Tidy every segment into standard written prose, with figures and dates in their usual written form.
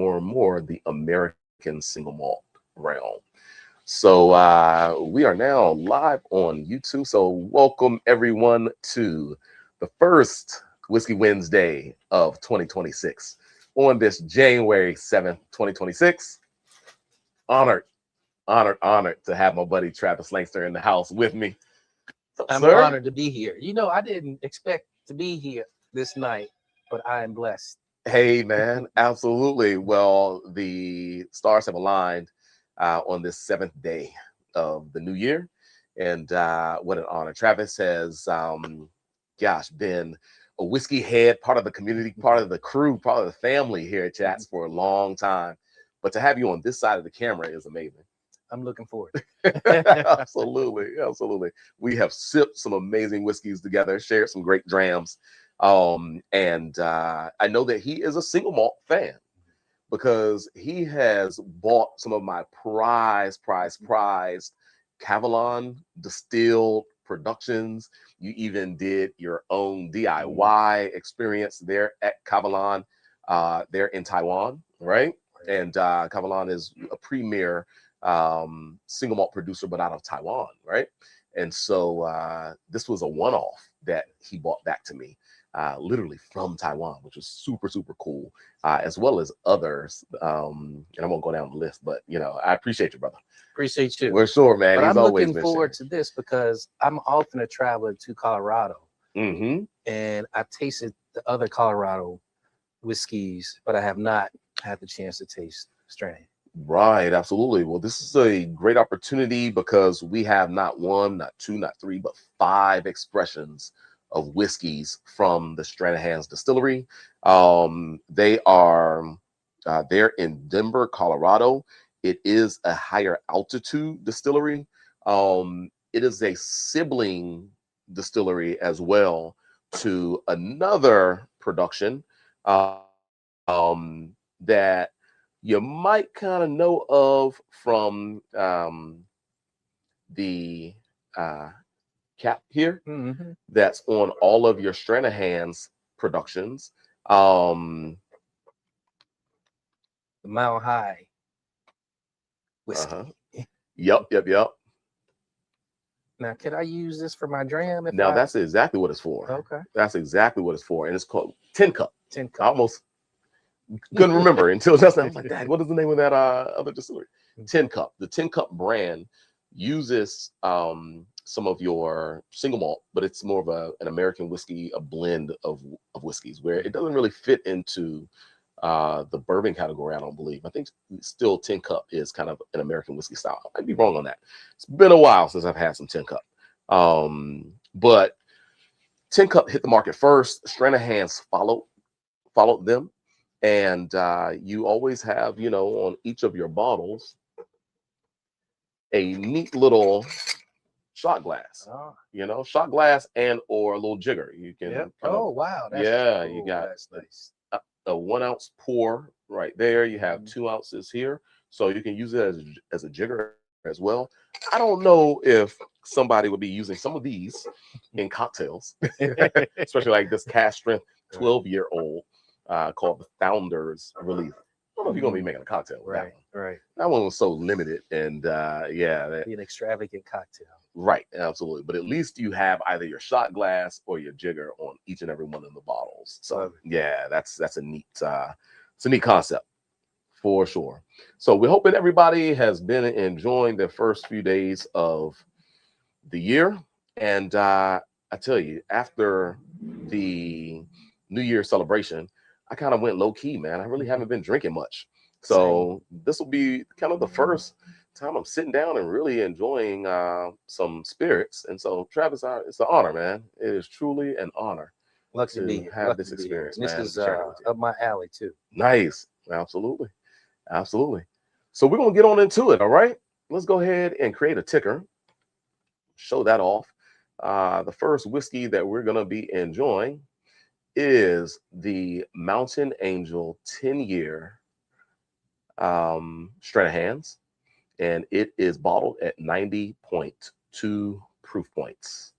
more and more the American single malt realm. So we are now live on YouTube. So welcome everyone to the first Whiskey Wednesday of 2026 on this January 7th, 2026. Honored, honored to have my buddy Travis Langster in the house with me. I'm honored to be here. You know, I didn't expect to be here this night, but I am blessed. Hey, man, absolutely. Well, the stars have aligned on this seventh day of the new year. And what an honor. Travis has, been a whiskey head, part of the community, part of the crew, part of the family here at Chats for a long time. But to have you on this side of the camera is amazing. I'm looking forward. Absolutely, absolutely. We have sipped some amazing whiskeys together, shared some great drams. And I know that he is a single malt fan because he has bought some of my prized Cavalon distilled productions. You even did your own DIY experience there at Cavalon, there in Taiwan, right? And Cavalon is a premier single malt producer, but out of Taiwan, right? And so this was a one-off that he bought back to me, literally from Taiwan, which was super, super cool, as well as others. And I won't go down the list, but you know, I appreciate you, brother. Appreciate you. We're sure, man. But He's I'm always looking forward to this because I'm often a traveler to Colorado, and I've tasted the other Colorado whiskeys, but I have not had the chance to taste Stranahan. Right, absolutely. Well, this is a great opportunity because we have not one, not two, not three, but 5 expressions of whiskeys from the Stranahan's distillery. They are they're in Denver, Colorado. It is a higher altitude distillery. It is a sibling distillery as well to another production that you might kind of know of from the cap here. That's on all of your Stranahan's productions. The Mile High whiskey. Yep. Now, could I use this for my dram? Now, that's exactly what it's for. Okay. That's exactly what it's for. And it's called Tin Cup. Tin Cup. I almost couldn't remember until just now. I was like, Dad, what is the name of that other distillery? Tin Cup. The Tin Cup brand uses some of your single malt, but it's more of an American whiskey, a blend of whiskeys where it doesn't really fit into the bourbon category, I don't believe. I think still Tin Cup is kind of an American whiskey style. I might be wrong on that. It's been a while since I've had some Tin Cup. But Tin Cup hit the market first. Stranahan's followed them. And you always have, you know, on each of your bottles, a neat little shot glass, you know, shot glass and or a little jigger. You can, wow. That's cool. You got that's nice. A 1 ounce pour right there. You have 2 ounces here. So you can use it as a jigger as well. I don't know if somebody would be using some of these in cocktails, especially like this Cask strength 12-year-old. Called the Founder's Relief. I don't know if you're gonna be making a cocktail with that one. Right. That one was so limited, and be an extravagant cocktail. Right, absolutely. But at least you have either your shot glass or your jigger on each and every one of the bottles. So yeah, that's a neat it's a neat concept for sure. So we're hoping everybody has been enjoying the first few days of the year, and I tell you, after the New Year celebration, I kind of went low key, man. I really haven't been drinking much. So this will be kind of the first time I'm sitting down and really enjoying some spirits. And so, Travis, it's an honor, man. It is truly an honor to have this experience, man. This is up my alley, too. Nice. Absolutely. Absolutely. So we're going to get on into it, all right? Let's go ahead and create a ticker. Show that off. The first whiskey that we're going to be enjoying is the Mountain Angel 10-year Stranahan's, and it is bottled at 90.2 proof points.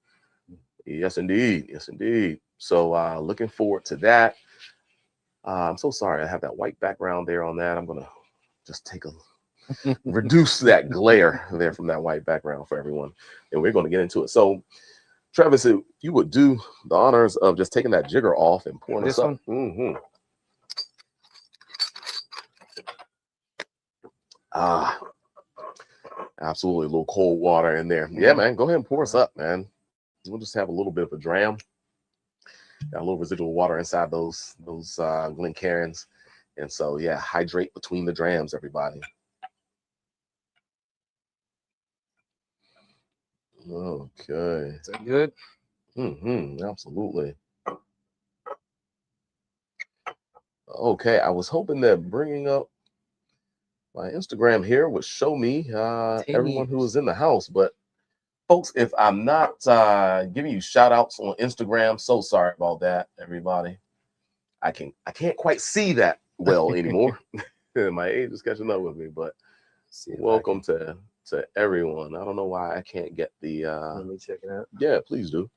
Yes, indeed. Yes, indeed. So looking forward to that. I'm so sorry. I have that white background there on that. I'm going to just take a reduce that glare there from that white background for everyone. And we're going to get into it. So, Travis, if you would do the honors of just taking that jigger off and pouring this up. Absolutely. A little cold water in there. Yeah, man. Go ahead and pour us up, man. We'll just have a little bit of a dram. Got a little residual water inside those Glencairns. And so, yeah, hydrate between the drams, everybody. Okay. Is that good? Absolutely. Okay, I was hoping that bringing up my Instagram here would show me everyone who is in the house. But folks, if I'm not giving you shout outs on Instagram, so sorry about that, everybody. I can't quite see that well anymore. My age is catching up with me, but welcome to everyone. I don't know why I can't get the let me check it out. Yeah, please do.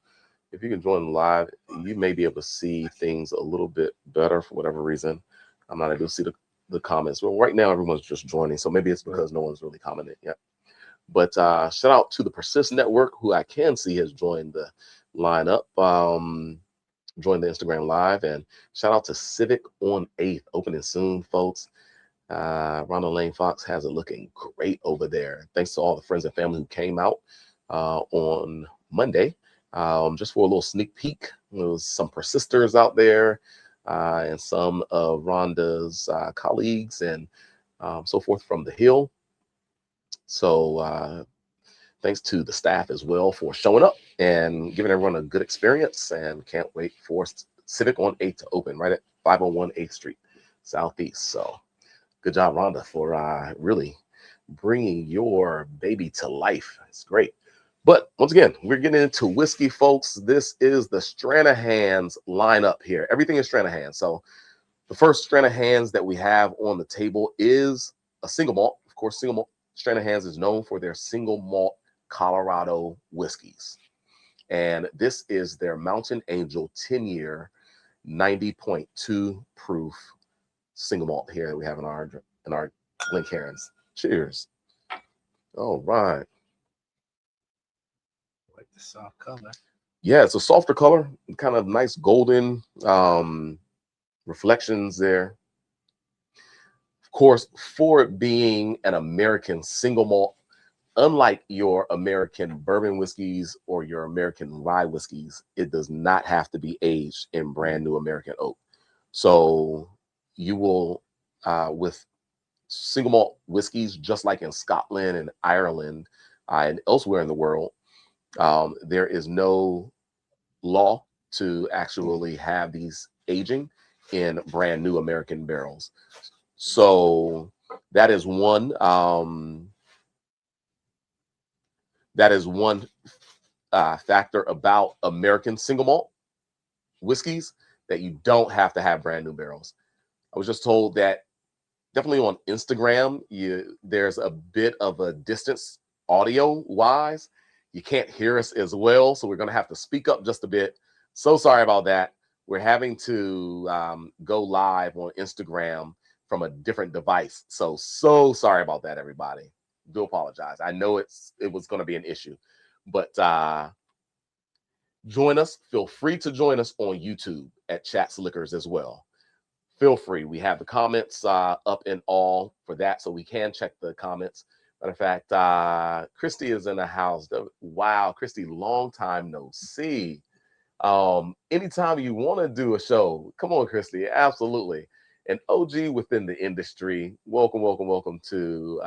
If you can join live, you may be able to see things a little bit better for whatever reason. I'm not able to see the comments. Well, right now everyone's just joining, so maybe it's because no one's really commented yet. But shout out to the Persist Network, who I can see has joined the lineup, joined the Instagram live, and shout out to Civic on 8th, opening soon, folks. Ronald Lane Fox has it looking great over there. Thanks to all the friends and family who came out on Monday. Just for a little sneak peek, there was some persisters out there and some of Rhonda's colleagues and so forth from the Hill. So thanks to the staff as well for showing up and giving everyone a good experience, and can't wait for Civic on 8th to open right at 501 8th Street Southeast. So good job, Rhonda, for really bringing your baby to life. It's great. But once again, we're getting into whiskey, folks. This is the Stranahan's lineup here. Everything is Stranahan. So the first Stranahan's that we have on the table is a single malt. Of course, single malt Stranahan's is known for their single malt Colorado whiskeys. And this is their Mountain Angel 10-year 90.2 proof single malt here that we have in our Glencairns. Cheers. All right. The soft color. Yeah, it's a softer color, kind of nice golden reflections there. Of course, for it being an American single malt, unlike your American bourbon whiskeys or your American rye whiskeys, it does not have to be aged in brand new American oak. So you will, with single malt whiskeys, just like in Scotland and Ireland and elsewhere in the world, there is no law to actually have these aging in brand new American barrels. So that is one factor about American single malt whiskeys, that you don't have to have brand new barrels. I was just told that definitely on Instagram, there's a bit of a distance audio wise. You can't hear us as well, so we're going to have to speak up just a bit. So sorry about that. We're having to go live on Instagram from a different device. So sorry about that, everybody. Do apologize. I know it was going to be an issue, but join us. Feel free to join us on YouTube at Chats Liquors as well. Feel free. We have the comments up and all for that, so we can check the comments. Matter of fact, Christy is in the house. Wow, Christy, long time no see. Anytime you want to do a show, come on, Christy, absolutely. An OG within the industry. Welcome to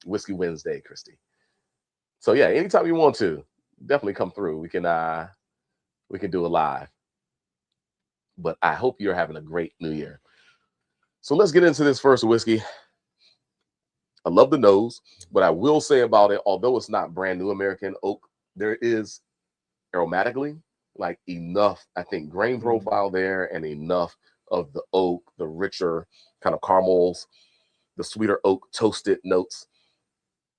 Whiskey Wednesday, Christy. So yeah, anytime you want to, definitely come through. We can do a live. But I hope you're having a great New Year. So let's get into this first whiskey. I love the nose, but I will say about it, although it's not brand new American oak, there is aromatically like enough, I think, grain profile there, and enough of the oak, the richer kind of caramels, the sweeter oak toasted notes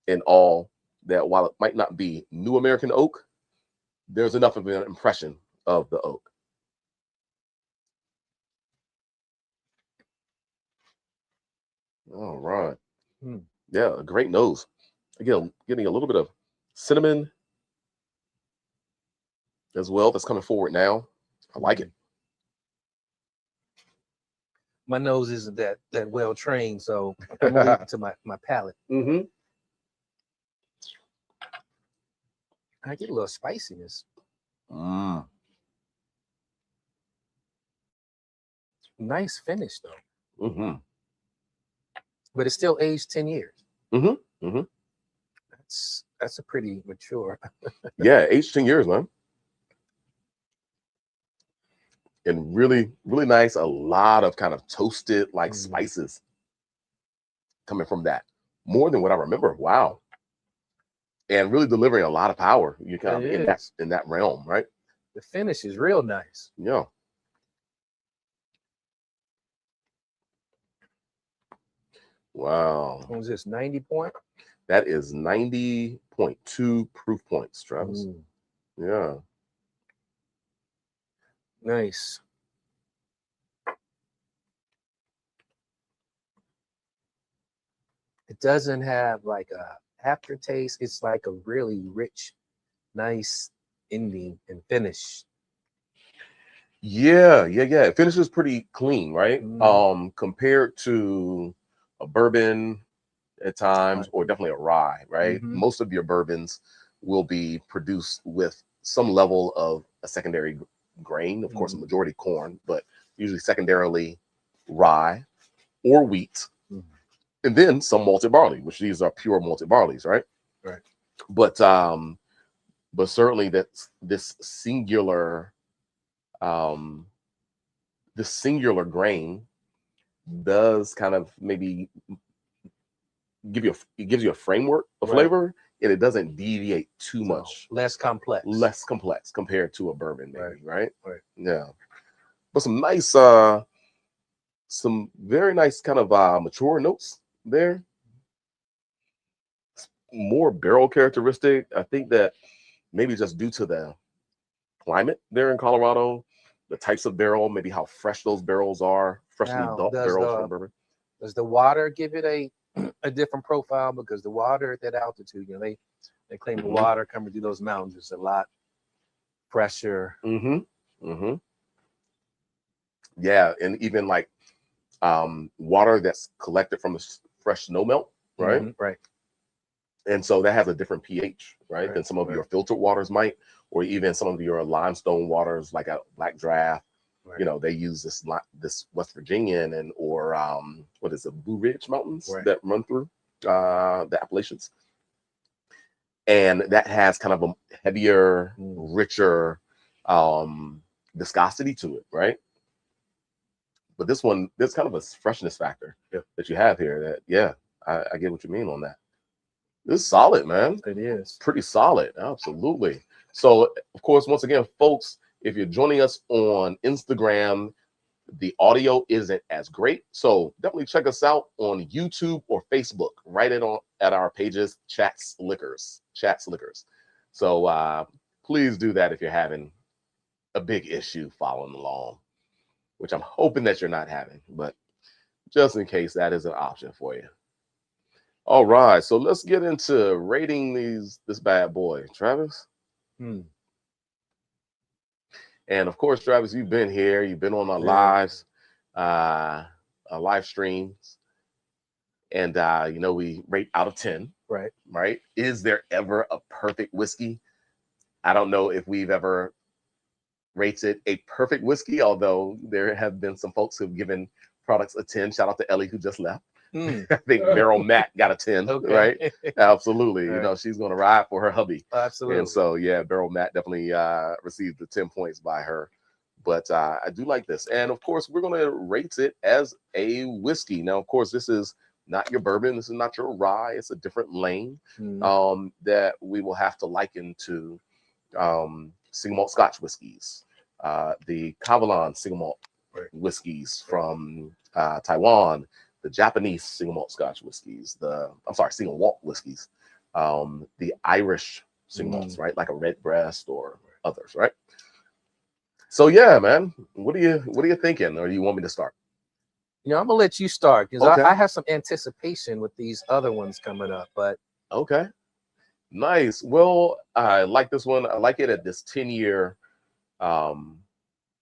in all, that while it might not be new American oak, there's enough of an impression of the oak. All right. Mm. Yeah, a great nose. Again, getting a little bit of cinnamon as well. That's coming forward now. I like it. My nose isn't that well trained, so I'm gonna leave it to my palate. Mm-hmm. I get a little spiciness. Mm. Nice finish though, Mm-hmm. but it's still aged 10 years. Mm-hmm. Mm-hmm. That's a pretty mature. Yeah, 18 years, man. And really, really nice. A lot of kind of toasted like spices coming from that. More than what I remember. Wow. And really delivering a lot of power. You kind of in that realm, right? The finish is real nice. Yeah. Wow. What was this? 90 point? That is 90.2 proof points, Travis. Yeah. Nice. It doesn't have like a aftertaste. It's like a really rich, nice ending and finish. Yeah. It finishes pretty clean, right? Compared to a bourbon at times, or definitely a rye, right? Most of your bourbons will be produced with some level of a secondary grain, of course, a majority corn, but usually secondarily rye or wheat, and then some malted barley, which these are pure malted barleys, right? Right. But certainly that's this singular grain does kind of maybe it gives you a framework of flavor, and it doesn't deviate too much. Less complex compared to a bourbon, maybe, right? Yeah. But some very nice kind of mature notes there. More barrel characteristic. I think that maybe just due to the climate there in Colorado, the types of barrel, maybe how fresh those barrels are, freshly dumped barrels from bourbon. Does the water give it a different profile? Because the water at that altitude, they claim the water coming through those mountains is a lot fresher. Yeah, and even like water that's collected from the fresh snow melt, right? Right. And so that has a different pH, right, than some of your filtered waters might, or even some of your limestone waters, like a Black Draft. They use this West Virginian or what is it, Blue Ridge Mountains that run through the Appalachians, and that has kind of a heavier, richer viscosity to it, right? But this one, there's kind of a freshness factor that you have here. That I get what you mean on that. This is solid, man. It is pretty solid, absolutely. So, of course, once again, folks, if you're joining us on Instagram, the audio isn't as great. So definitely check us out on YouTube or Facebook. Write it on at our pages, Chats Liquors. So please do that if you're having a big issue following along, which I'm hoping that you're not having, but just in case, that is an option for you. All right, so let's get into rating this bad boy, Travis. And of course, Travis, you've been here. You've been on our lives, our live streams, and we rate out of 10. Right. Is there ever a perfect whiskey? I don't know if we've ever rated a perfect whiskey, although there have been some folks who've given products a 10. Shout out to Ellie, who just left. I think Beryl Matt got a 10, right? Absolutely. She's going to ride for her hubby. Absolutely. And so, Beryl Matt definitely received the 10 points by her. But I do like this. And of course, we're going to rate it as a whiskey. Now, of course, this is not your bourbon. This is not your rye. It's a different lane that we will have to liken to single malt Scotch whiskeys, the Kavalan single malt whiskeys from Taiwan, the Japanese single malt Scotch whiskeys, single malt whiskeys, the Irish single malts, right? Like a Redbreast or others, right? So yeah, man, what are you thinking? Or do you want me to start? You know, I'm gonna let you start because Okay. I have some anticipation with these other ones coming up. But Okay. Nice. Well, I like this one. I like it at this 10-year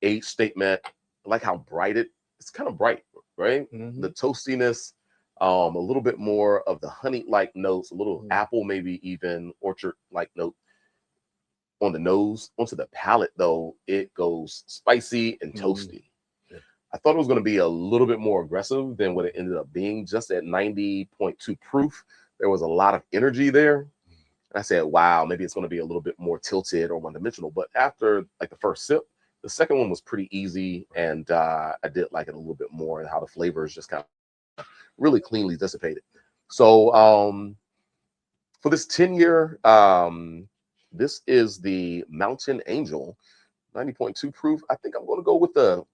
age statement. I like how bright it's kind of bright, right? The toastiness, a little bit more of the honey-like notes, a little apple, maybe even orchard-like note on the nose. Onto the palate, though, it goes spicy and toasty. I thought it was going to be a little bit more aggressive than what it ended up being. Just at 90.2 proof, there was a lot of energy there. I said, wow, maybe it's going to be a little bit more tilted or one-dimensional. But after like the first sip, the second one was pretty easy, and I did like it a little bit more and how the flavors just kind of really cleanly dissipated. So for this 10-year, this is the Mountain Angel, 90.2 proof. I think I'm going to go with the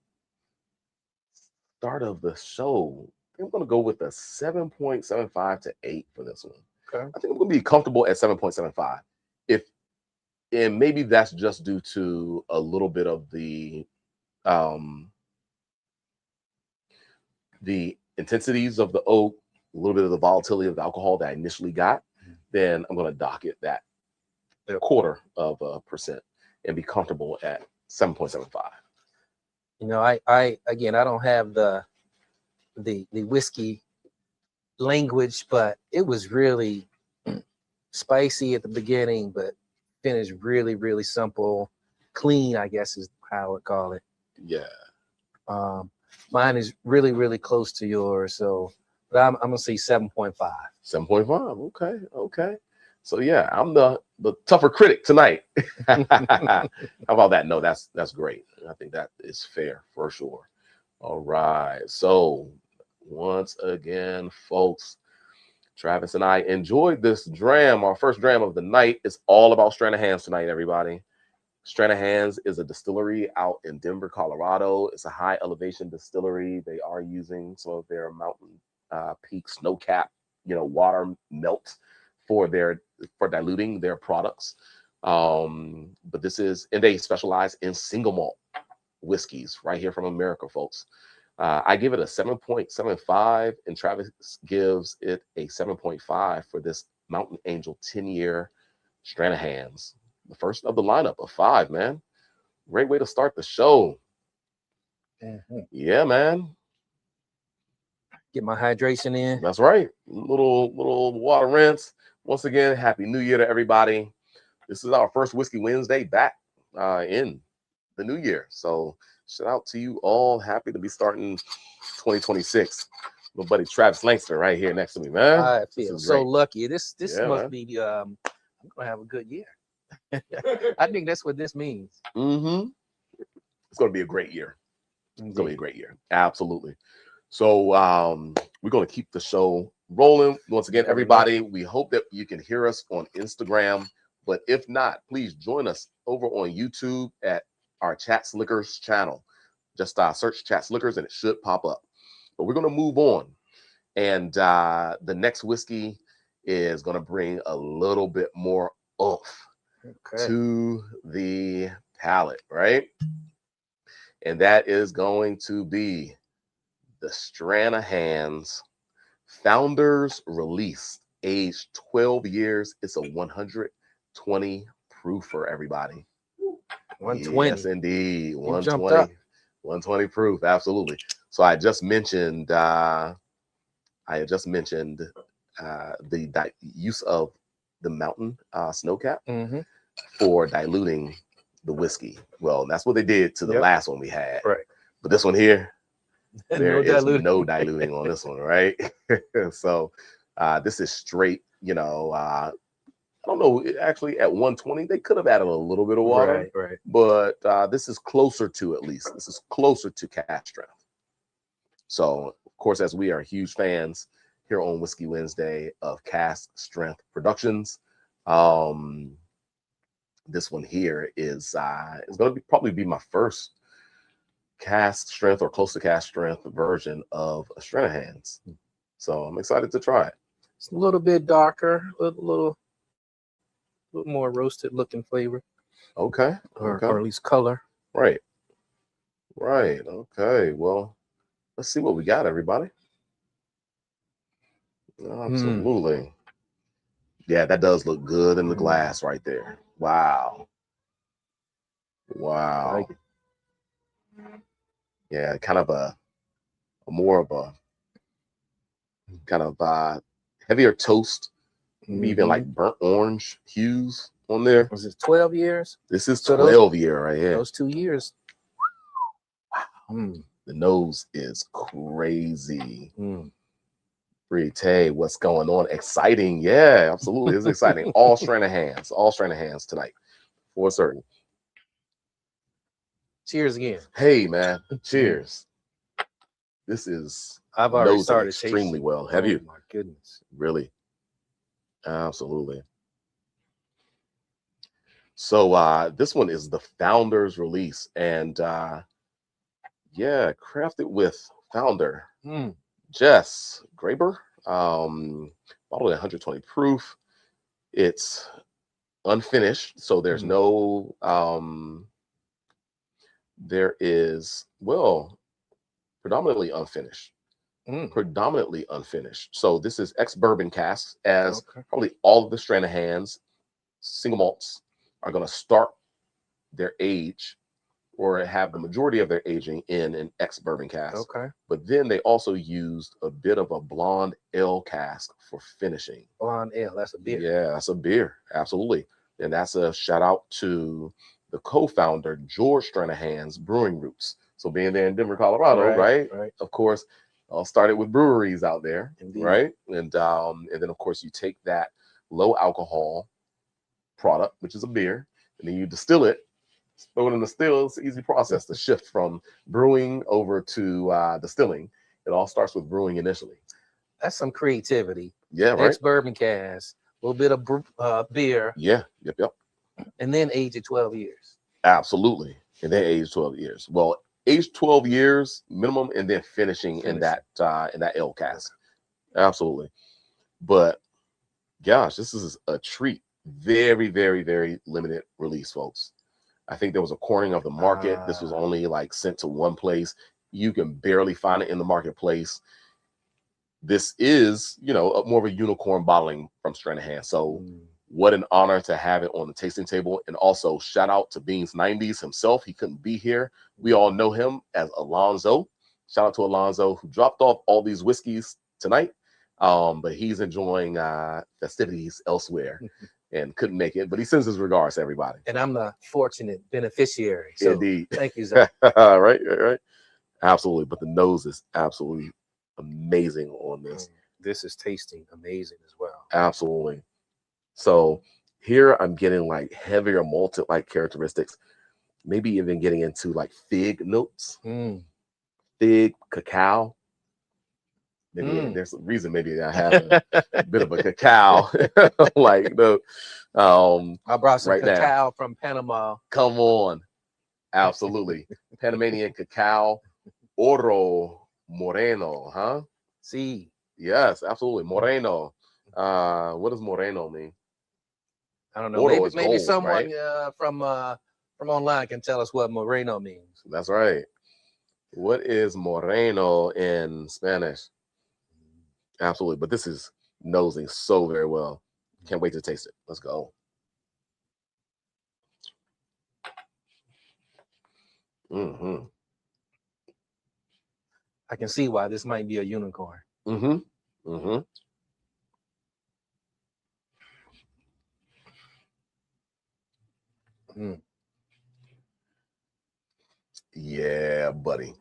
start of the show. I think I'm going to go with a 7.75 to 8 for this one. okay. I think I'm going to be comfortable at 7.75. And maybe that's just due to a little bit of the intensities of the oak, a little bit of the volatility of the alcohol that I initially got, then I'm going to dock it that 0.25% and be comfortable at 7.75. You know, I again, I don't have the whiskey language, but it was really spicy at the beginning, but finished really, really simple, clean, I guess is how I would call it. Yeah. Mine is really, really close to yours. So, but I'm gonna say 7.5. 7.5. Okay. So yeah, I'm the tougher critic tonight. How about that? No, that's great. I think that is fair for sure. All right. So once again, folks, Travis and I enjoyed this dram. Our first dram of the night. It's all about Stranahan's tonight, everybody. Stranahan's is a distillery out in Denver, Colorado. It's a high elevation distillery. They are using some of their mountain peak snow cap, water melt for diluting their products. But they specialize in single malt whiskeys right here from America, folks. I give it a 7.75, and Travis gives it a 7.5 for this Mountain Angel 10-year Stranahan's. The first of the lineup of 5, man. Great way to start the show. Yeah, man. Get my hydration in. That's right. Little water rinse. Once again, Happy New Year to everybody. This is our first Whiskey Wednesday back in the new year. So shout out to you all. Happy to be starting 2026. My buddy Travis Langston right here next to me, man. I feel so lucky. This must be I'm gonna have a good year. I think that's what this means. It's gonna be a great year. It's gonna be a great year. Absolutely. So we're gonna keep the show rolling. Once again, everybody, we hope that you can hear us on Instagram. But if not, please join us over on YouTube at our Chat Slickers channel. Just search Chat Slickers and it should pop up. But we're going to move on. And the next whiskey is going to bring a little bit more oomph to the palate, right? And that is going to be the Stranahan's Founders Release, aged 12 years. It's a 120 proof for everybody. 120. Yes, indeed. 120 proof. Absolutely. So I just mentioned the use of the mountain snow cap for diluting the whiskey. Well, that's what they did to the last one we had. Right. But this one here, there is no diluting on this one, right? So this is straight, I don't know, actually at 120, they could have added a little bit of water, right. But this is closer to, at least, this is closer to cask strength. So, of course, as we are huge fans here on Whiskey Wednesday of cask strength productions, this one here is going to probably be my first cask strength or close to cask strength version of a Stranahan's. So I'm excited to try it. It's a little bit darker, a little more roasted looking flavor. Or at least color. Right. Okay. Well, Let's see what we got, everybody. Absolutely. Yeah, that does look good in the glass right there. Wow. Wow. Like it. Yeah, kind of a more of a kind of heavier toast, maybe even like burnt orange hues on there. Was it 12 years? This is So 12 year right here. Those 2 years. Wow. The nose is crazy. Tay, what's going on? Exciting. Yeah, absolutely. It's exciting. All Stranahans tonight for certain. Cheers again. Hey, man. Cheers. This is I've already started extremely tasting. well. Have you? My goodness. Really? Absolutely. So this one is the Founder's release. And yeah, crafted with Founder. Jess Graber. Bottled at 120 proof. It's unfinished, so there's no there is, well, predominantly unfinished. So this is ex-bourbon casks, as probably all of the Stranahans single malts are going to start their age or have the majority of their aging in an ex-bourbon cask. But then they also used a bit of a blonde ale cask for finishing. Blonde ale, that's a beer. Yeah, that's a beer. Absolutely. And that's a shout out to the co-founder, George Stranahan's brewing roots. So being there in Denver, Colorado, right? Of course, all started with breweries out there, right? And then of course you take that low alcohol product, which is a beer, and then you distill it, throw it in the still. It's an easy process to shift from brewing over to distilling. It all starts with brewing initially. That's some creativity. Yeah, right. Ex-bourbon cask, a little bit of beer. Yeah, yep. And then age it 12 years. Absolutely. And then age 12 years. Well, age 12 years minimum, and then finishing in that ale cask. Absolutely. But gosh, this is a treat. Very, very, very limited release, folks. I think there was a cornering of the market. This was only like sent to one place. You can barely find it in the marketplace. This is, more of a unicorn bottling from Stranahan. So what an honor to have it on the tasting table. And also shout out to Beans 90s himself. He couldn't be here. We all know him as Alonzo. Shout out to Alonzo, who dropped off all these whiskeys tonight. But he's enjoying festivities elsewhere and couldn't make it. But he sends his regards to everybody. And I'm the fortunate beneficiary. So indeed. Thank you, Zach. Right. Absolutely. But the nose is absolutely amazing on this. This is tasting amazing as well. Absolutely. So here I'm getting like heavier malted like characteristics, maybe even getting into like fig notes, fig, cacao. Maybe there's a reason maybe I have a bit of a cacao like the I brought some right cacao now from Panama. Come on. Absolutely. Panamanian cacao, oro moreno, huh? See. Yes, absolutely. Moreno. What does moreno mean? I don't know. Maybe gold, someone from online can tell us what moreno means. That's right. What is moreno in Spanish? Absolutely. But this is nosing so very well. Can't wait to taste it. Let's go. I can see why this might be a unicorn. Yeah, buddy.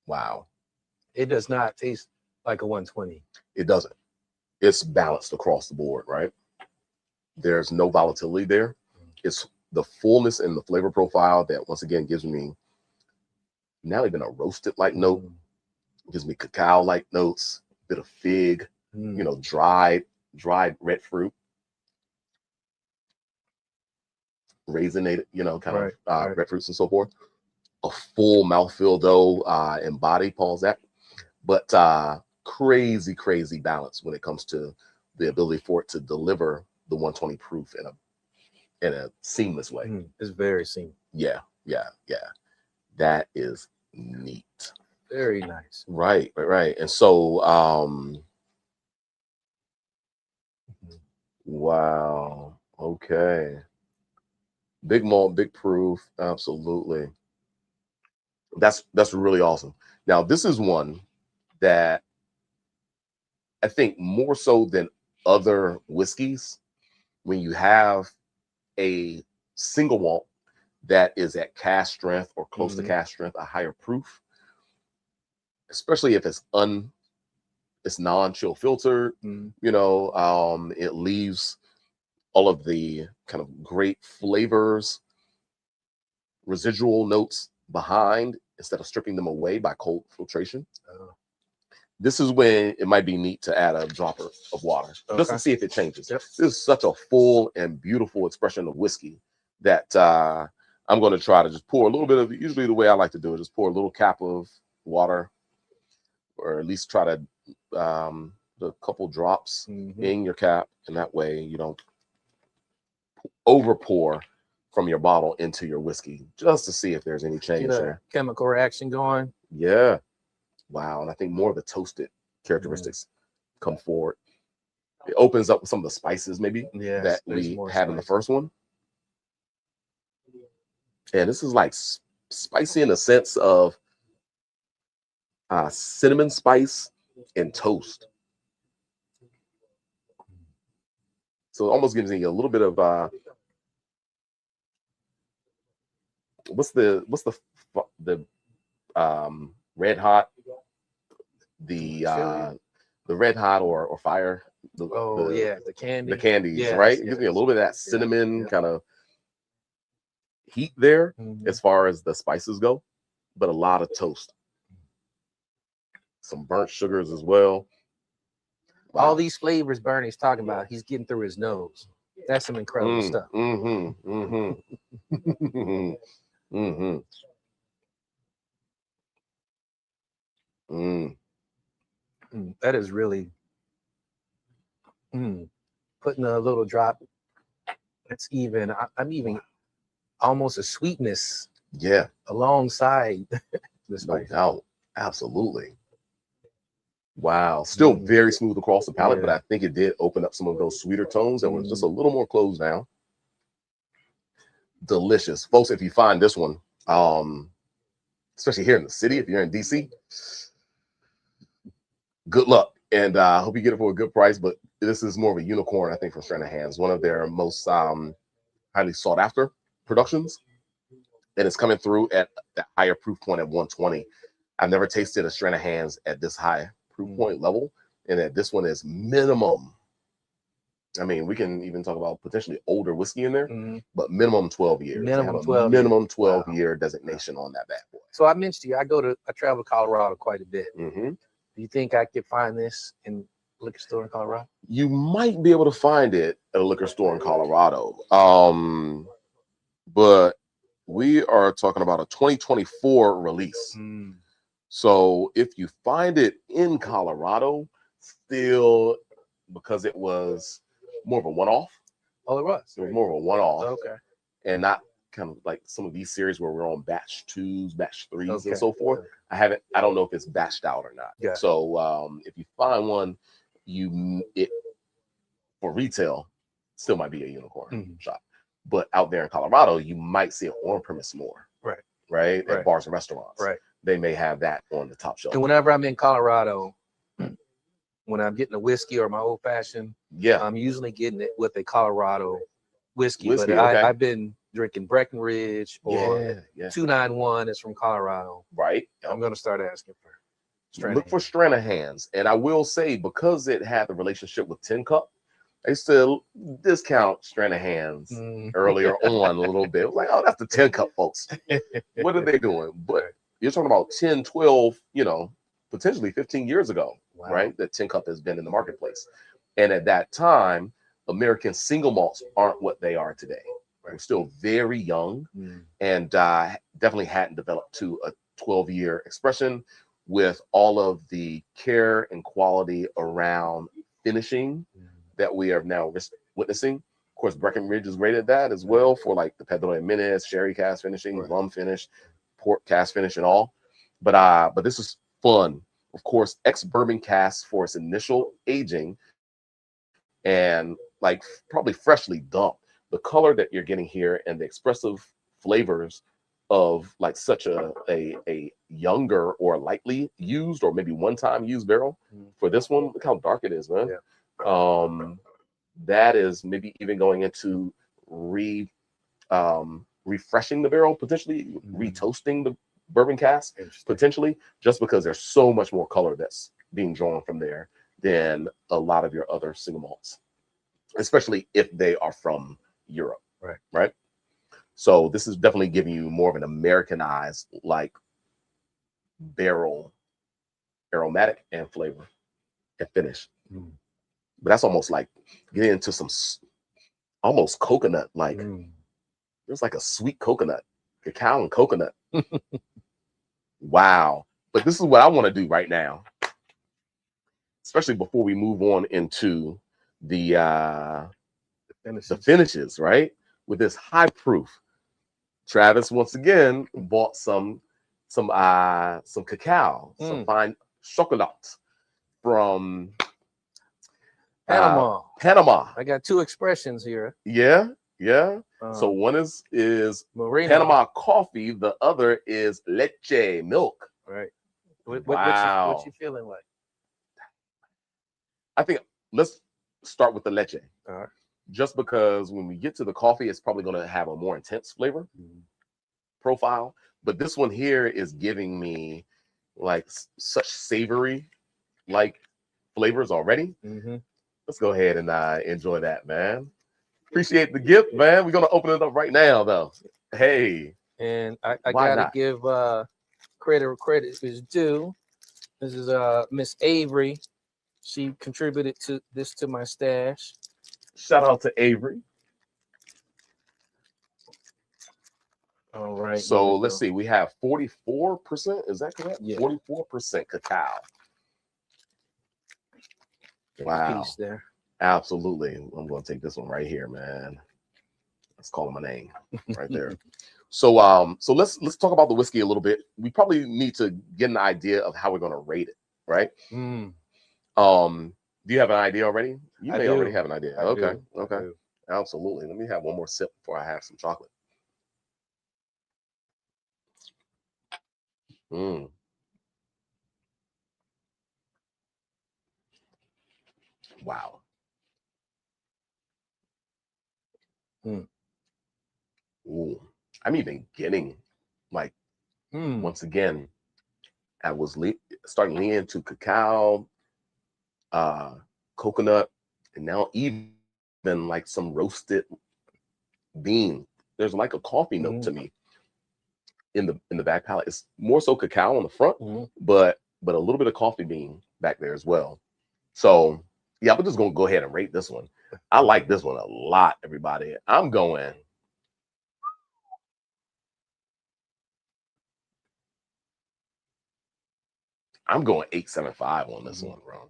Wow. It does not taste like a 120. It doesn't. It's balanced across the board, right? There's no volatility there. It's the fullness and the flavor profile that once again gives me not even a roasted like note. It gives me cacao like notes, a bit of fig, dried red fruit, raisinated, kind of red fruits and so forth. A full mouthfeel though, and body, Paul's that. But crazy balance when it comes to the ability for it to deliver the 120 proof in a seamless way. It's very seamless. Yeah. That is neat. Very nice. Right. And so, wow. Okay. Big malt, big proof. Absolutely. That's really awesome. Now, this is one that I think more so than other whiskeys, when you have a single malt that is at cask strength or close to cask strength, a higher proof, especially if it's non-chill filtered, it leaves all of the kind of great flavors, residual notes behind instead of stripping them away by cold filtration. This is when it might be neat to add a dropper of water just to see if it changes. Yep. This is such a full and beautiful expression of whiskey that I'm going to try to just pour a little bit of, usually the way I like to do it, just pour a little cap of water, or at least try to a couple drops in your cap, and that way you don't over pour from your bottle into your whiskey, just to see if there's any change there. Chemical reaction going. Yeah. Wow. And I think more of the toasted characteristics come forward. It opens up with some of the spices maybe that we had in the first one. And this is like spicy in the sense of cinnamon spice and toast. So it almost gives you a little bit of what's the red hot, the red hot or fire. The candy. The candies, right? It gives me a little bit of that cinnamon kind of heat there as far as the spices go, but a lot of toast. Some burnt sugars as well. Wow. All these flavors Burnie's talking about, he's getting through his nose. That's some incredible stuff. That is really putting a little drop. It's even. I'm even almost a sweetness. Yeah. Alongside the spice. No doubt. Absolutely. Wow. Still very smooth across the palate, but I think it did open up some of those sweeter tones that were just a little more closed down. Delicious. Folks, if you find this one, especially here in the city, if you're in DC, good luck. And I hope you get it for a good price, but this is more of a unicorn, I think, for Stranahan's, one of their most highly sought after productions. And it's coming through at that higher proof point at 120. I've never tasted a Stranahan's at this high proof point level, and that this one is minimum. I mean, we can even talk about potentially older whiskey in there, but minimum 12 years. Minimum 12 year designation on that bad boy. So I mentioned to you, I travel to Colorado quite a bit. Do you think I could find this in a liquor store in Colorado? You might be able to find it at a liquor store in Colorado. But we are talking about a 2024 release. So if you find it in Colorado, still, because it was more of a one-off. Oh, it was? It was more of a one-off. Okay. And not kind of like some of these series where we're on batch 2s, batch 3s, and so forth. I don't know if it's batched out or not. Yeah. So if you find one, for retail, still might be a unicorn shop. But out there in Colorado, you might see it on premise more. Right? At bars and restaurants. They may have that on the top shelf. And whenever I'm in Colorado, when I'm getting a whiskey or my old fashioned, I'm usually getting it with a Colorado whiskey. But I've been drinking Breckenridge or 291 is from Colorado. Right. I'm going to start asking for Stranahan. Look for Stranahan's. And I will say, because it had the relationship with Tin Cup, I used to discount Stranahan's earlier on a little bit. Like, oh, that's the Tin Cup folks. What are they doing? But you're talking about 10, 12, potentially 15 years ago, right? That Tin Cup has been in the marketplace. And at that time, American single malts aren't what they are today. We're still very young and definitely hadn't developed to a 12-year expression with all of the care and quality around finishing that we are now witnessing. Of course, Breckenridge is great at that as well, for like the Pedro Jimenez, sherry cask finishing, rum finish, port cask finish, and all. But this is fun. Of course, ex-bourbon cask for its initial aging and like probably freshly dumped. The color that you're getting here and the expressive flavors of like such a younger or lightly used or maybe one-time used barrel for this one. Look how dark it is, man. Yeah. That is maybe even going into refreshing the barrel, potentially retoasting the bourbon cask, potentially, just because there's so much more color that's being drawn from there than a lot of your other single malts, especially if they are from Europe. Right. So this is definitely giving you more of an Americanized like barrel aromatic and flavor and finish. But that's almost like getting into some almost coconut, like there's like a sweet coconut, cacao and coconut. Wow. But this is what I want to do right now, especially before we move on into the finishes, right? With this high proof. Travis once again bought some cacao, some fine chocolate from Panama. I got two expressions here. Yeah. So one is Moreno. Panama coffee. The other is leche, milk. Right. Wow. What you feeling like? I think let's start with the leche. All right. Just because when we get to the coffee, it's probably going to have a more intense flavor profile. But this one here is giving me like such savory like flavors already. Let's go ahead and enjoy that, man. Appreciate the gift, man. We're going to open it up right now, though. Hey. And I got to give credit is due. This is Miss Avery. She contributed to my stash. Shout out to Avery. All right. So let's see. We have 44%. Is that correct? Yeah. 44% cacao. Wow. Piece there. Absolutely. I'm going to take this one right here, man. Let's call him a name right there. So let's talk about the whiskey a little bit. We probably need to get an idea of how we're going to rate it, right? Do you have an idea already? You may already have an idea. Okay. Absolutely. Let me have one more sip before I have some chocolate. Wow. Ooh. I'm even getting like once again, I was starting leaning into cacao, coconut, and now even like some roasted bean. There's like a coffee note to me in the back palate. It's more so cacao on the front, but a little bit of coffee bean back there as well. So yeah, we're just gonna go ahead and rate this one. I like this one a lot, everybody. I'm going 8.75 on this one, bro.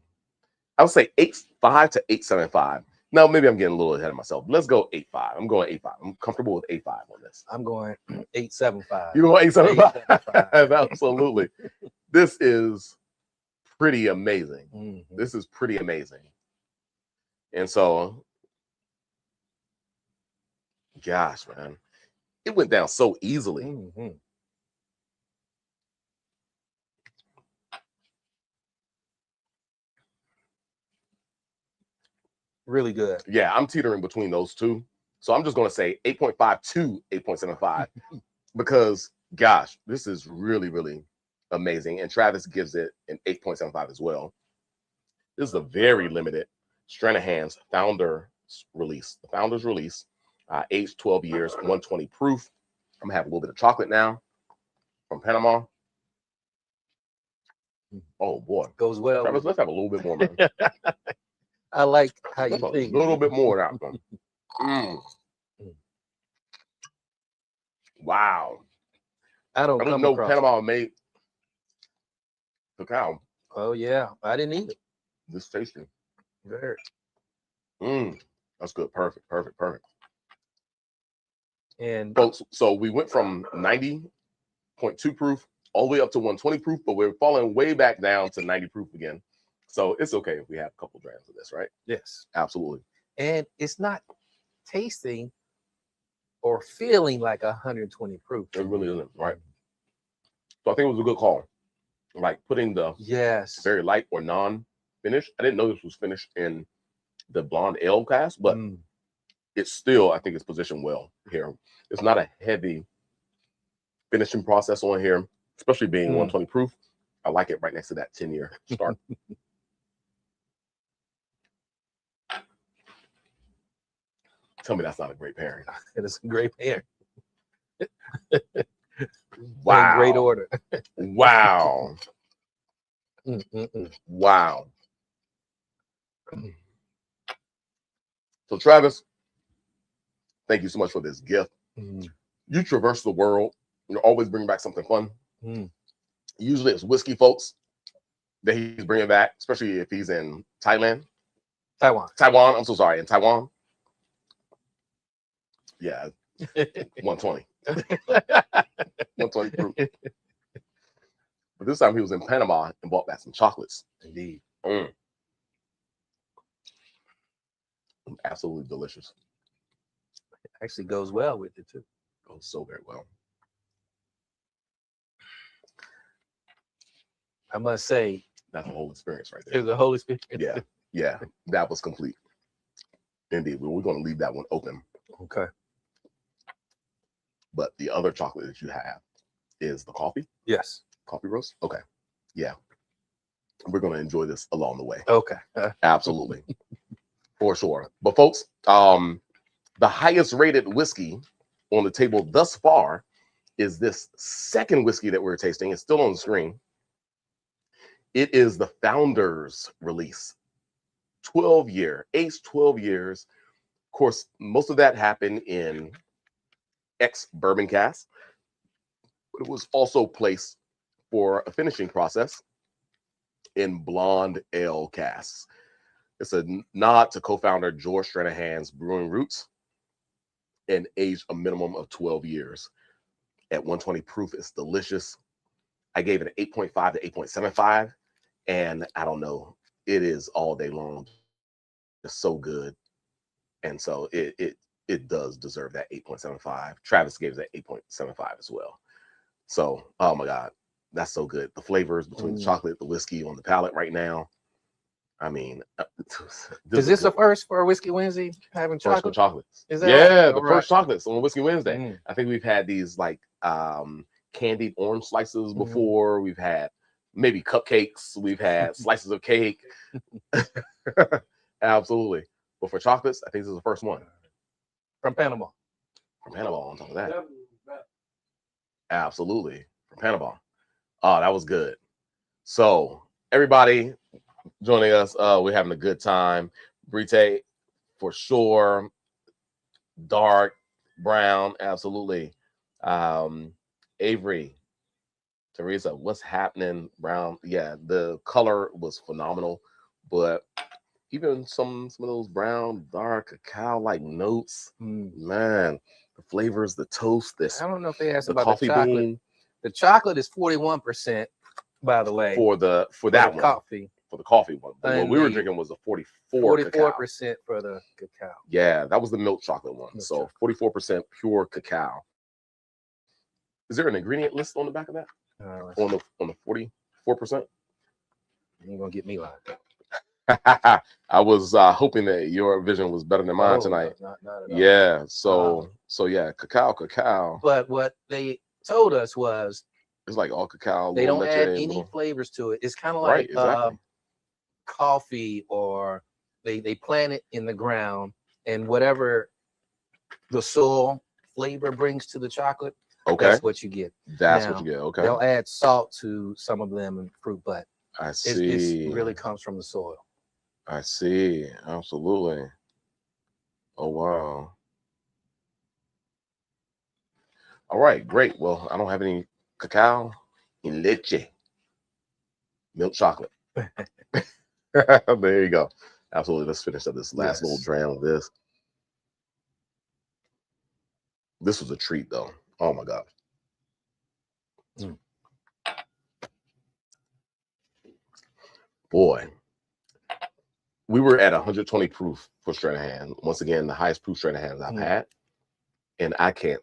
I would say 8.5 to 8.75. Now maybe I'm getting a little ahead of myself. Let's go 8.5. I'm going 8.5. I'm comfortable with 8.5 on this. I'm going 8.75. You're going 8.75? Absolutely. This is pretty amazing. This is pretty amazing. And so, gosh, man, it went down so easily. Really good. Yeah, I'm teetering between those two. So I'm just going to say 8.5 to 8.75 because, gosh, this is really, really amazing. And Travis gives it an 8.75 as well. This is a very limited Stranahan's founder's release. The founder's release, aged 12 years, 120 proof. I'm going to have a little bit of chocolate now from Panama. Oh, boy. Goes well. Travis, let's have a little bit more, man. I like how you think. A little bit more now. Wow. I don't know Panama made cacao. Oh, yeah. I didn't eat it. This tasty. Very. That's good. Perfect. And so we went from 90.2 proof all the way up to 120 proof, but we're falling way back down to 90 proof again. So it's okay if we have a couple drams of this, right? Yes. Absolutely. And it's not tasting or feeling like 120 proof. It really isn't, right? So I think it was a good call. Like putting the very light or non-finished. I didn't know this was finished in the blonde ale cask, but it's still, I think it's positioned well here. It's not a heavy finishing process on here, especially being 120 proof. I like it right next to that 10-year start. Tell me that's not a great pairing. It is a great pairing. Wow. In great order. Wow. Wow. So Travis, thank you so much for this gift. You traverse the world. You always bring back something fun. Usually it's whiskey, folks, that he's bringing back, especially if he's in Taiwan. I'm so sorry. In Taiwan. Yeah. 120. 120 proof. But this time he was in Panama and bought back some chocolates. Indeed. Absolutely delicious. Actually goes well with it too. Goes so very well. I must say, that's a whole experience right there. It was a whole experience. Yeah, that was complete. Indeed. Well, we're going to leave that one open. Okay. But the other chocolate that you have is the coffee? Yes. Coffee roast? Okay. Yeah. We're going to enjoy this along the way. Okay. Absolutely. For sure. But folks, the highest rated whiskey on the table thus far is this second whiskey that we're tasting. It's still on the screen. It is the Founders release. 12-year, aged 12 years. Of course, most of that happened in ex-bourbon cask, but it was also placed for a finishing process in blonde ale casks. It's a nod to co-founder George Stranahan's brewing roots and aged a minimum of 12 years. At 120 proof, it's delicious. I gave it an 8.5 to 8.75, and I don't know, it is all day long. It's so good. And so it does deserve that 8.75. Travis gave it 8.75 as well. So, oh my God, that's so good. The flavors between the chocolate, the whiskey on the palate right now. I mean, is this the first for Whiskey Wednesday having chocolate? First chocolates. Is that right? The first chocolates on Whiskey Wednesday. I think we've had these like candied orange slices before. We've had maybe cupcakes. We've had slices of cake. Absolutely. But for chocolates, I think this is the first one. From Panama. From Panama on top of that. Absolutely. From Panama. Oh, that was good. So everybody joining us, we're having a good time. Brite, for sure. Dark, brown, absolutely. Avery, Teresa, what's happening? Brown, yeah, the color was phenomenal, but even some of those brown, dark cacao-like notes, man, the flavors, the toast, this. I don't know if they asked the about coffee the chocolate. bean. The chocolate is 41%, by the way. For that one. Coffee. For the coffee one. But what we were drinking was a 44% for the cacao. Yeah, that was the milk chocolate one. So 44% pure cacao. Is there an ingredient list on the back of that? On the 44%? You ain't gonna get me lying. I was hoping that your vision was better than mine tonight. Not at all. Yeah. So yeah, cacao. But what they told us was it's like all cacao. They don't add any flavors to it. It's kind of like coffee, or they plant it in the ground, and whatever the soil flavor brings to the chocolate, that's what you get. That's what you get. Okay. They'll add salt to some of them and fruit, but I see. It really comes from the soil. I see. Absolutely. Oh, wow. All right, great. Well, I don't have any cacao in leche. Milk chocolate. There you go. Absolutely. Let's finish up this last little dram of this. This was a treat, though. Oh, my God. Boy, we were at 120 proof for Stranahan. Once again, the highest proof Stranahan I've had, and I can't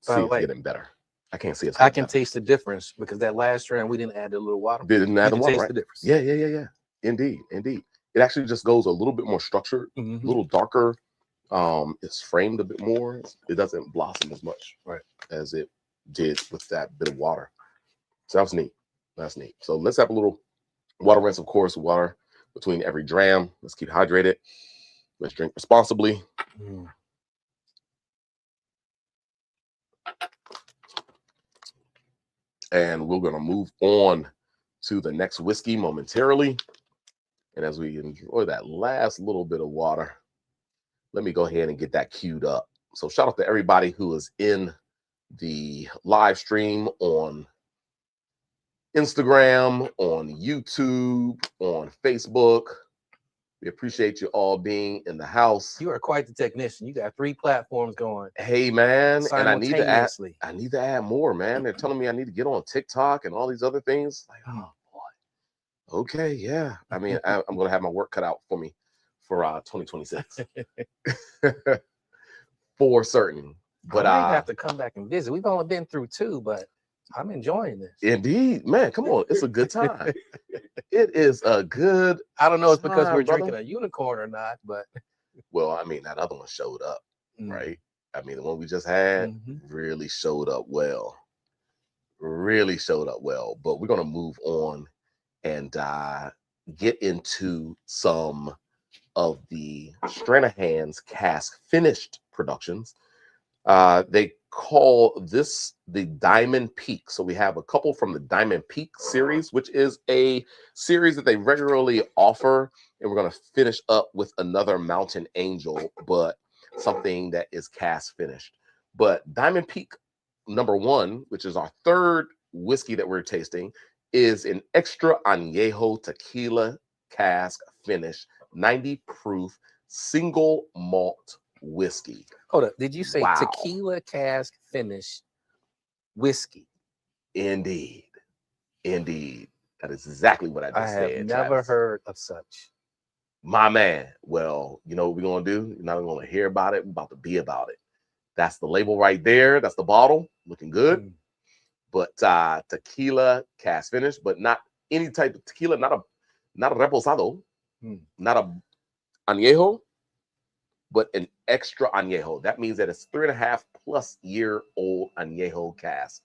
see it getting better. I can't see it. I can taste the difference because that last strand we didn't add a little water. Didn't add the water, taste right? The difference. Yeah. Indeed. It actually just goes a little bit more structured, a little darker. It's framed a bit more. It doesn't blossom as much, right, as it did with that bit of water. So that's neat. That's neat. So let's have a little water rinse, of course, water between every dram. Let's keep hydrated. Let's drink responsibly. And we're going to move on to the next whiskey momentarily. And as we enjoy that last little bit of water, let me go ahead and get that queued up. So shout out to everybody who is in the live stream on Instagram, on YouTube, on Facebook. We appreciate you all being in the house. You are quite the technician. You got 3 platforms going. Hey, man. And I need to add more, man. They're telling me I need to get on TikTok and all these other things. Like, oh, boy. Okay, yeah. I mean, I'm going to have my work cut out for me for 2026. For certain. But I might have to come back and visit. We've only been through 2, but I'm enjoying this. Indeed, man. Come on. It's a good time. It is a good I don't know if it's because we're drinking a unicorn or not, but well, I mean, that other one showed up, right? I mean, the one we just had really showed up well. Really showed up well. But we're gonna move on and get into some of the Stranahan's Cask finished productions. They call this the Diamond Peak. So we have a couple from the Diamond Peak series, which is a series that they regularly offer. And we're going to finish up with another Mountain Angel, but something that is cask finished. But Diamond Peak #1, which is our 3rd whiskey that we're tasting, is an extra Añejo tequila cask finish, 90 proof single malt whiskey. Hold up. Did you say tequila cask finish whiskey? Indeed. That is exactly what I just said. I have never heard of such. My man. Well, you know what we're going to do? You're not going to hear about it. We're about to be about it. That's the label right there. That's the bottle. Looking good. But tequila cask finish, but not any type of tequila, not a reposado, not a añejo, but an extra añejo. That means that it's 3.5+ year old añejo cask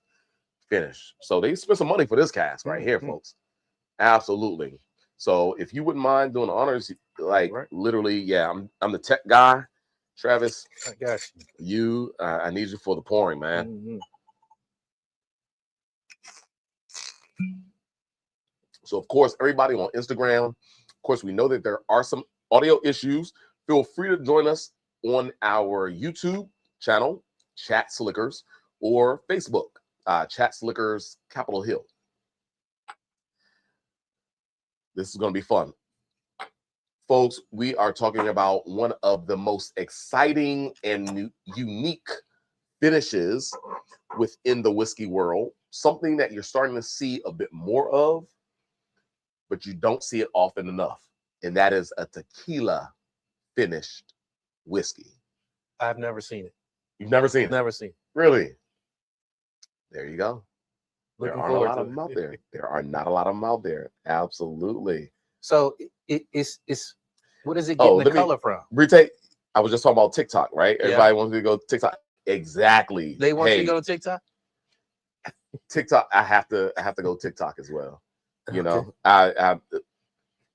finish. So they spent some money for this cask right here, folks. Absolutely. So if you wouldn't mind doing the honors, like literally, yeah, I'm the tech guy. Travis, I got you. I need you for the pouring, man. So of course, everybody on Instagram, of course, we know that there are some audio issues. Feel free to join us on our YouTube channel, Chat Slickers, or Facebook, Chat Slickers Capitol Hill. This is going to be fun. Folks, we are talking about one of the most exciting and unique finishes within the whiskey world, something that you're starting to see a bit more of, but you don't see it often enough, and that is a tequila finished whiskey. I've never seen it. You've never seen it? Never seen it. Really? There you go. Looking there aren't a lot of them out there. There are not a lot of them out there. Absolutely. So it's what is it getting the color from? Brite, I was just talking about TikTok, right? Everybody wants me to go to TikTok. Exactly. They want you to go to TikTok? TikTok, I have to go TikTok as well. You know, I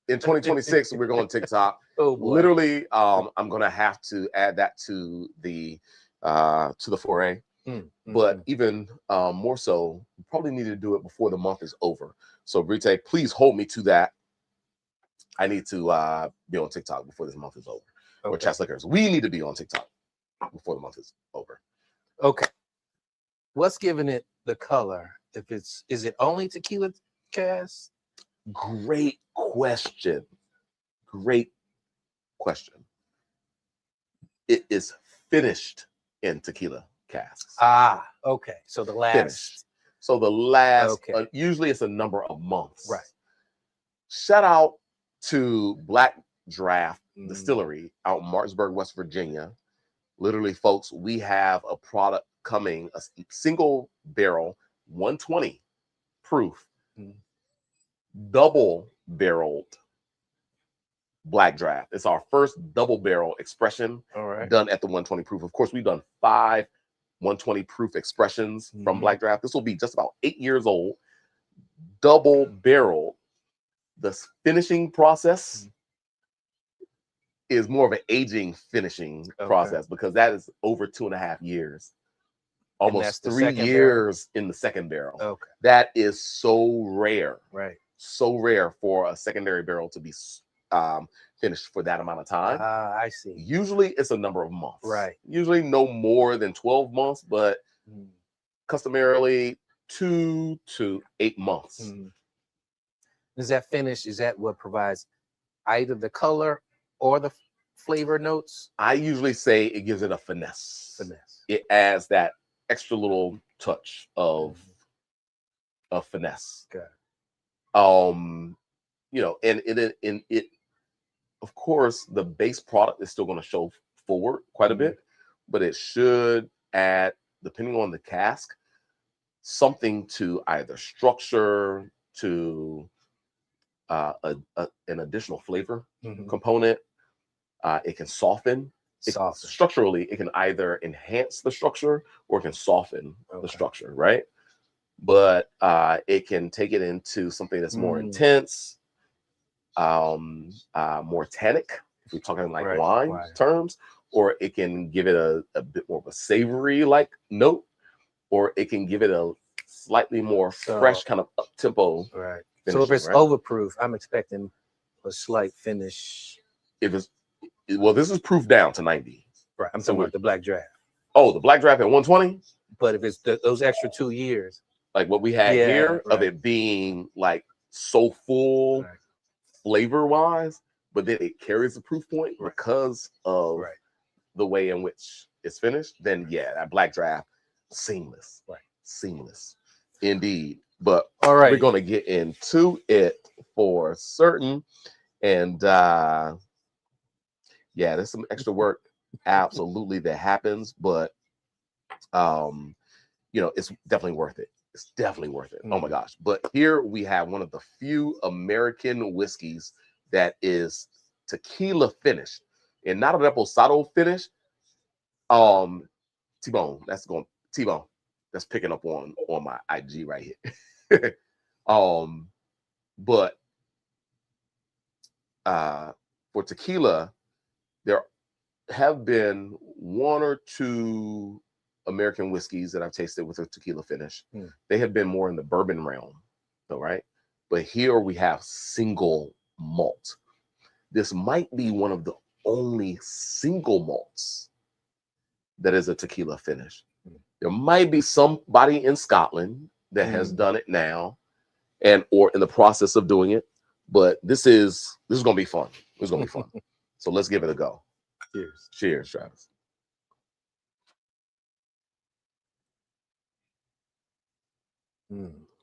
in 2026 we're going TikTok. Oh boy. Literally, I'm gonna have to add that to the foray. But even more so, we probably need to do it before the month is over. So Brite, please hold me to that. I need to be on TikTok before this month is over. Or Chat Slickers. We need to be on TikTok before the month is over. Okay. What's giving it the color? Is it only tequila cask? Great question. Great question. It is finished in tequila casks. Ah, okay. So the last. Finished. So the last, usually it's a number of months. Right. Shout out to Black Draft Distillery out in Martinsburg, West Virginia. Literally, folks, we have a product coming, a single barrel, 120 proof, double barreled Black Draft. It's our first double barrel expression done at the 120 proof. Of course, we've done 5 120 proof expressions from Black Draft. This will be just about 8 years old, double barrel. The finishing process is more of an aging finishing process, because that is over 2.5 years, almost 3 years in the second barrel. That is so rare, so rare for a secondary barrel to be finished for that amount of time. I see. Usually it's a number of months, usually no more than 12 months, but customarily 2 to 8 months. Is that finish, is that what provides either the color or the flavor notes? I usually say it gives it a finesse. It adds that extra little touch of finesse. You know, and it of course the base product is still going to show forward quite a bit, but it should add, depending on the cask, something to either structure, to an additional flavor component. It can soften. Structurally, it can either enhance the structure or it can soften the structure, right? But it can take it into something that's more intense, more tannic, if we're talking like wine terms, or it can give it a bit more of a savory like note, or it can give it a slightly more fresh kind of up tempo. So if it's overproof, I'm expecting a slight finish. If it's, well, this is proof down to 90. I'm talking about the Black Draft. Oh, the Black Draft at 120. But if it's those extra 2 years, like what we had here, of it being like so full flavor wise, but then it carries the proof point because of the way in which it's finished, then yeah, that Black Draft, seamless, seamless indeed. But we're going to get into it for certain. And yeah, there's some extra work absolutely that happens, but you know, it's definitely worth it. It's definitely worth it. Oh my gosh. But here we have one of the few American whiskeys that is tequila finished and not a reposado finish. T-Bone, that's going T-Bone. That's picking up on my IG right here. But for tequila, there have been 1 or 2 American whiskeys that I've tasted with a tequila finish. They have been more in the bourbon realm, though, right? But here we have single malt. This might be one of the only single malts that is a tequila finish. There might be somebody in Scotland that has done it now, and or in the process of doing it. But this is gonna be fun. It's gonna be fun. So let's give it a go. Cheers. Cheers, Travis.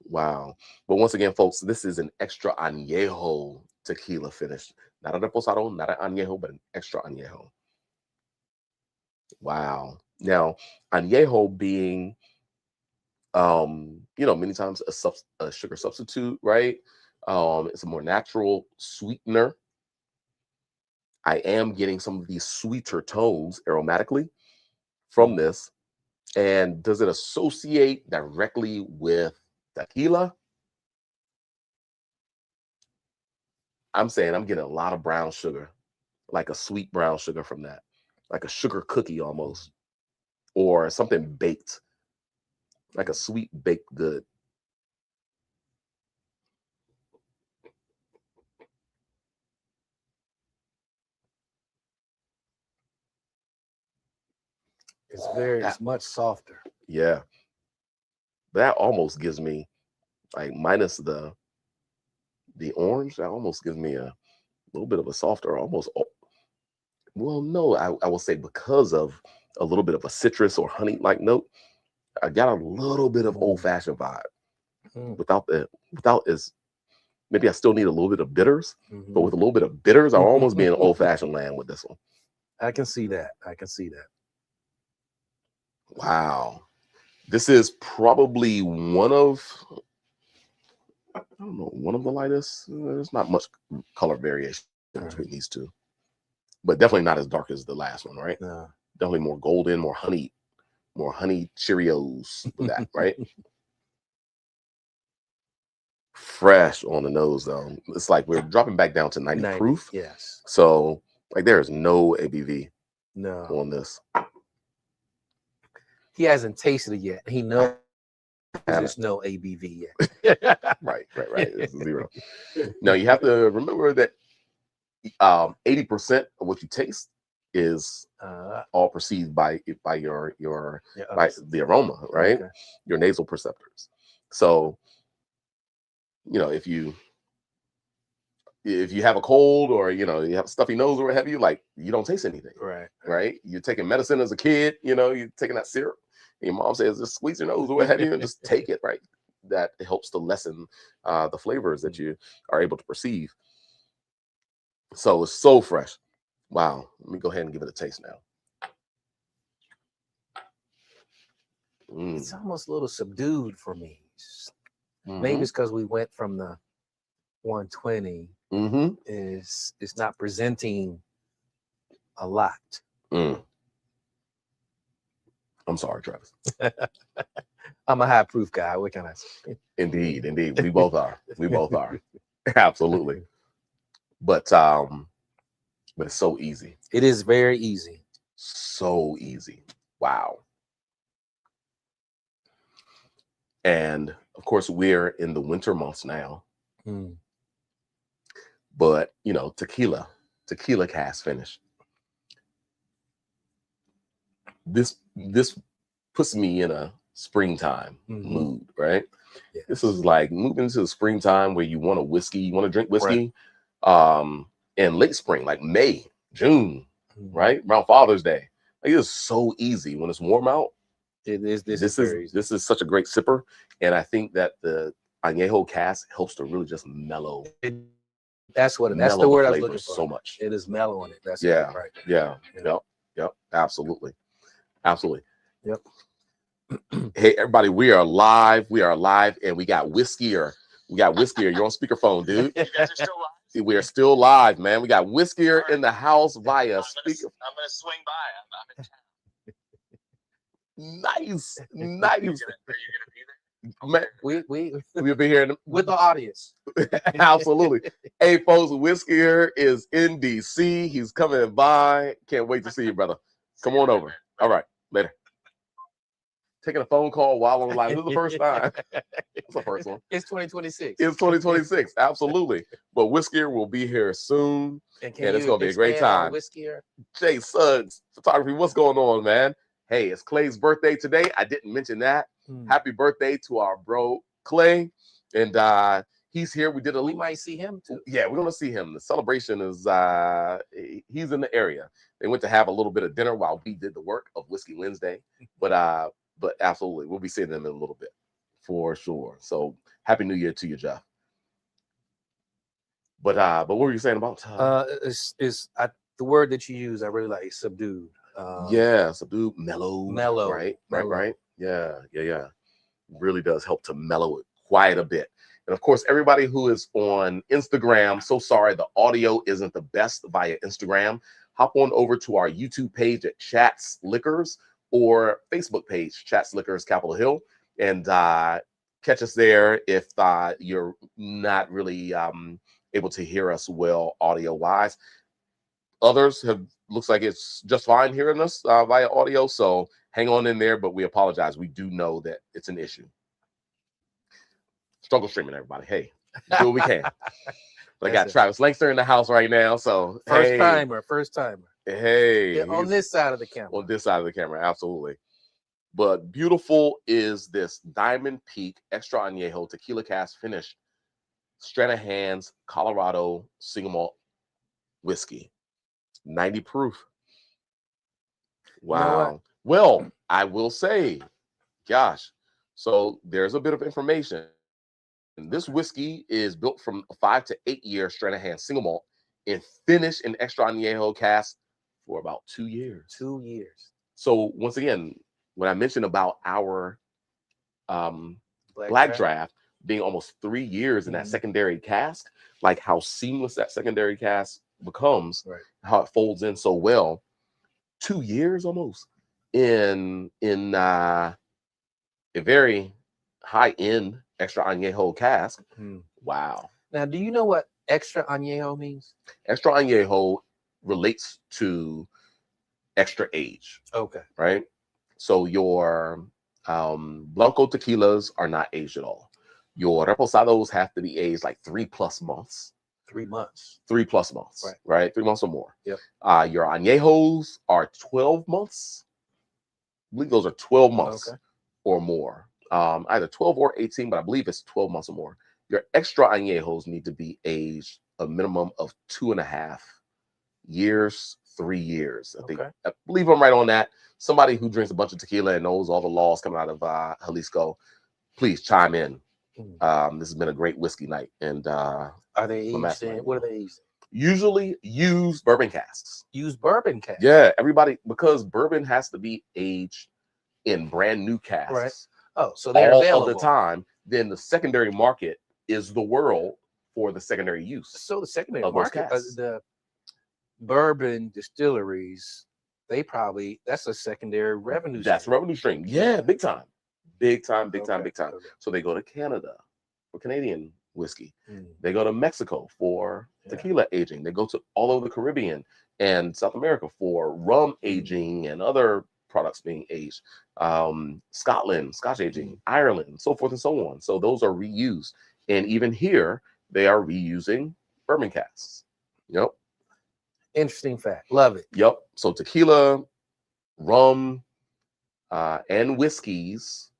Wow. But once again, folks, this is an extra Añejo tequila finish. Not a reposado, not an Añejo, but an extra Añejo. Wow. Now, Añejo being, you know, many times a sugar substitute, right? It's a more natural sweetener. I am getting some of these sweeter tones aromatically from this. And does it associate directly with tequila? I'm saying I'm getting a lot of brown sugar, like a sweet brown sugar from that, like a sugar cookie almost, or something baked, like a sweet baked good. It's much softer. Yeah. That almost gives me, like, minus the orange, that almost gives me a little bit of a softer, almost, well, no, I will say because of a little bit of a citrus or honey-like note, I got a little bit of old-fashioned vibe without Maybe I still need a little bit of bitters, Mm-hmm. but with a little bit of bitters, I'll almost be in old-fashioned land with this one. I can see that. I can see that. Wow. This is probably one of, I don't know, one of the lightest. There's not much color variation between these two, but definitely not as dark as the last one, right? No. Definitely more golden, more honey Cheerios with that, right? Fresh on the nose, though. It's like we're dropping back down to 90 proof. Yes. So, like, there is no ABV No. on this. He hasn't tasted it yet. He knows there's no ABV yet. Right. It's 0. Now, you have to remember that 80% of what you taste is all perceived by your by the aroma, right? Okay. Your nasal perceptors. So, you know, if you have a cold or you have a stuffy nose or what have you, like you don't taste anything, right? You're taking medicine as a kid, you're taking that syrup, and your mom says just squeeze your nose or what have you, and just take it, right? That helps to lessen the flavors that you are able to perceive. So it's so fresh. Wow. Let me go ahead and give it a taste now. It's almost a little subdued for me. Maybe it's because we went from the 120. It's not presenting a lot. I'm sorry, Travis. I'm a high proof guy. What can I say? Indeed. We both are. Absolutely. But it's so easy. It is very easy. So easy. Wow. And of course, we're in the winter months now. But tequila cask finish. This puts me in a springtime mood, right? Yes. This is like moving into the springtime where you want you want to drink whiskey, in late spring, like May, June, right? Around Father's Day. Like, it is so easy when it's warm out. It is. This is such a great sipper, and I think that the Añejo cask helps to really just mellow. That's the word I was looking for. So much. It is mellow on it. That's right. Yeah. Yep. Absolutely. Yep. Hey, everybody, we are live, and we got Whiskier. You're on speakerphone, dude. You guys are still live? We are still live, man. We got Whiskier in the house via speaker. I'm gonna swing by. I'm in town. Nice. Are you gonna be there? Man, we'll be here with the audience. Absolutely. Hey, folks, Whiskier is in DC. He's coming by. Can't wait to see you, brother. Come on over. All right, later. Taking a phone call while on live. This is the first time. It's the first one. It's 2026. It's 2026. Absolutely. But Whiskier will be here soon. And it's going to be a great time. Whiskier. Jay Suggs Photography. What's going on, man? Hey, it's Clay's birthday today. I didn't mention that. Happy birthday to our bro, Clay. And he's here. We might see him too. Yeah, we're going to see him. The celebration is, he's in the area. They went to have a little bit of dinner while we did the work of Whiskey Wednesday. But absolutely, we'll be seeing them in a little bit for sure. So happy New Year to you, Jeff. But what were you saying about? The word that you use, I really like, subdued. Subdued, mellow. Right. Yeah. Really does help to mellow it quite a bit. And of course, everybody who is on Instagram, so sorry the audio isn't the best via Instagram. Hop on over to our YouTube page at Chats Liquors, or Facebook page, Chats Liquors Capitol Hill, and catch us there if you're not really able to hear us well audio wise. Others looks like it's just fine hearing us via audio, so hang on in there, but we apologize. We do know that it's an issue. Struggle streaming, everybody. Hey, do what we can. But I got Travis Langston in the house right now, so first timer. Hey, on this side of the camera. On this side of the camera, absolutely. But beautiful is this Diamond Peak Extra Añejo Tequila Cask finished Stranahan's Colorado Single Malt Whiskey, 90 proof. Wow. You know, well, I will say, gosh, so there's a bit of information And this whiskey is built from a 5 to 8 year Stranahan single malt and finished in extra añejo cask for about 2 years. 2 years. So once again, when I mentioned about our black draft being almost 3 years in that secondary cask, like how seamless that secondary cask becomes, how it folds in so well. 2 years almost in a very high end extra añejo cask. Wow. Now, do you know what extra añejo means? Extra añejo relates to extra age. Okay. Right. So your blanco tequilas are not aged at all. Your reposados have to be aged like 3+ months. 3 months. 3+ months. Right. 3 months or more. Yep. Your añejos are 12 months. I believe those are 12 months or more. Either 12 or 18, but I believe it's 12 months or more. Your extra añejos need to be aged a minimum of 2.5 years, 3 years. I believe I'm right on that. Somebody who drinks a bunch of tequila and knows all the laws coming out of Jalisco, please chime in. This has been a great whiskey night. And are they aged in? What are they aged in? Usually use bourbon casks. Use bourbon casks. Yeah, everybody, because bourbon has to be aged in brand new casks. Right. Oh, so they're all available of the time. Then the secondary market is the world for the secondary use. So the secondary market, the bourbon distilleries, that's a secondary revenue. That's a revenue stream. Yeah, big time. Big time. So they go to Canada for Canadian whiskey. They go to Mexico for tequila aging. They go to all over the Caribbean and South America for rum aging and other products being aged. Scotland, Scotch aging, Ireland, so forth and so on. So those are reused. And even here, they are reusing bourbon casks. Yep. Interesting fact. Love it. Yep. So tequila, rum, and whiskeys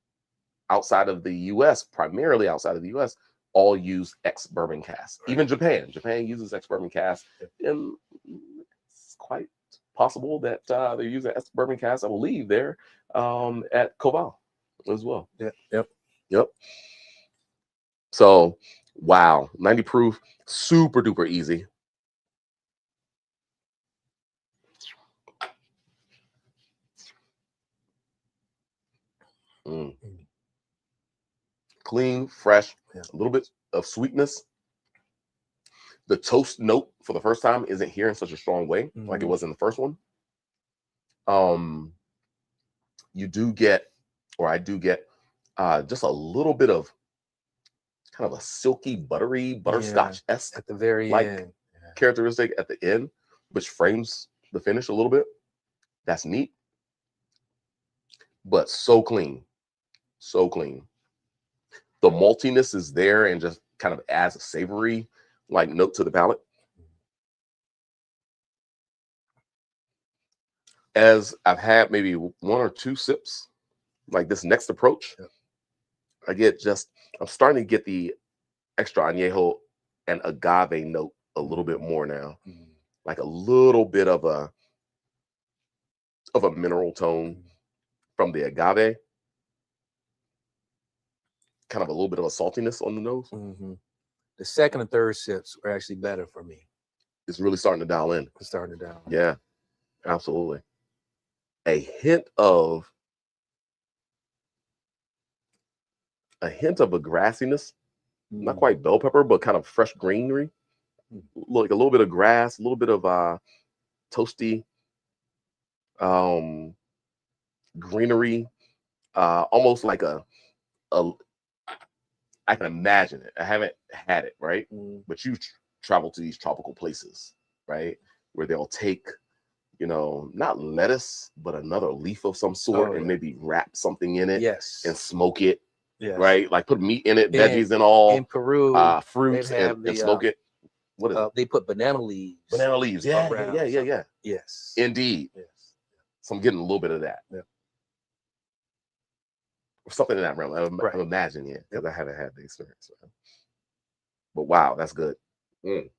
outside of the U.S., primarily outside of the U.S., all use ex-bourbon casks. Even Japan uses ex-bourbon casks. And it's quite possible that they're using ex-bourbon casks, I believe, there at Koval as well. Yep. So, wow, 90 proof, super duper easy. Clean, fresh, a little bit of sweetness. The toast note for the first time isn't here in such a strong way like it was in the first one. You do get, or I do get, just a little bit of kind of a silky, buttery, butterscotch-esque at the very end characteristic at the end, which frames the finish a little bit. That's neat, but so clean. The maltiness is there and just kind of adds a savory note to the palate. As I've had maybe 1 or 2 sips, like this next approach, I'm starting to get the extra añejo and agave note a little bit more now. Like a little bit of a mineral tone from the agave. Kind of a little bit of a saltiness on the nose. The second and third sips are actually better for me. It's really starting to dial in. It's starting to dial in. Yeah, absolutely. A hint of a grassiness, not quite bell pepper, but kind of fresh greenery. Like a little bit of grass, a little bit of toasty greenery, almost like I can imagine it. I haven't had it, right? But you've traveled to these tropical places, right? Where they'll take, not lettuce, but another leaf of some sort and maybe wrap something in it and smoke it, right? Like put meat in it, veggies and all. In Peru, fruits and smoke it. What is it? They put banana leaves. Yeah. Yes. Indeed. Yes. So I'm getting a little bit of that. Yeah. Something in that realm. I'm imagining it because I haven't had the experience. But wow, that's good. It's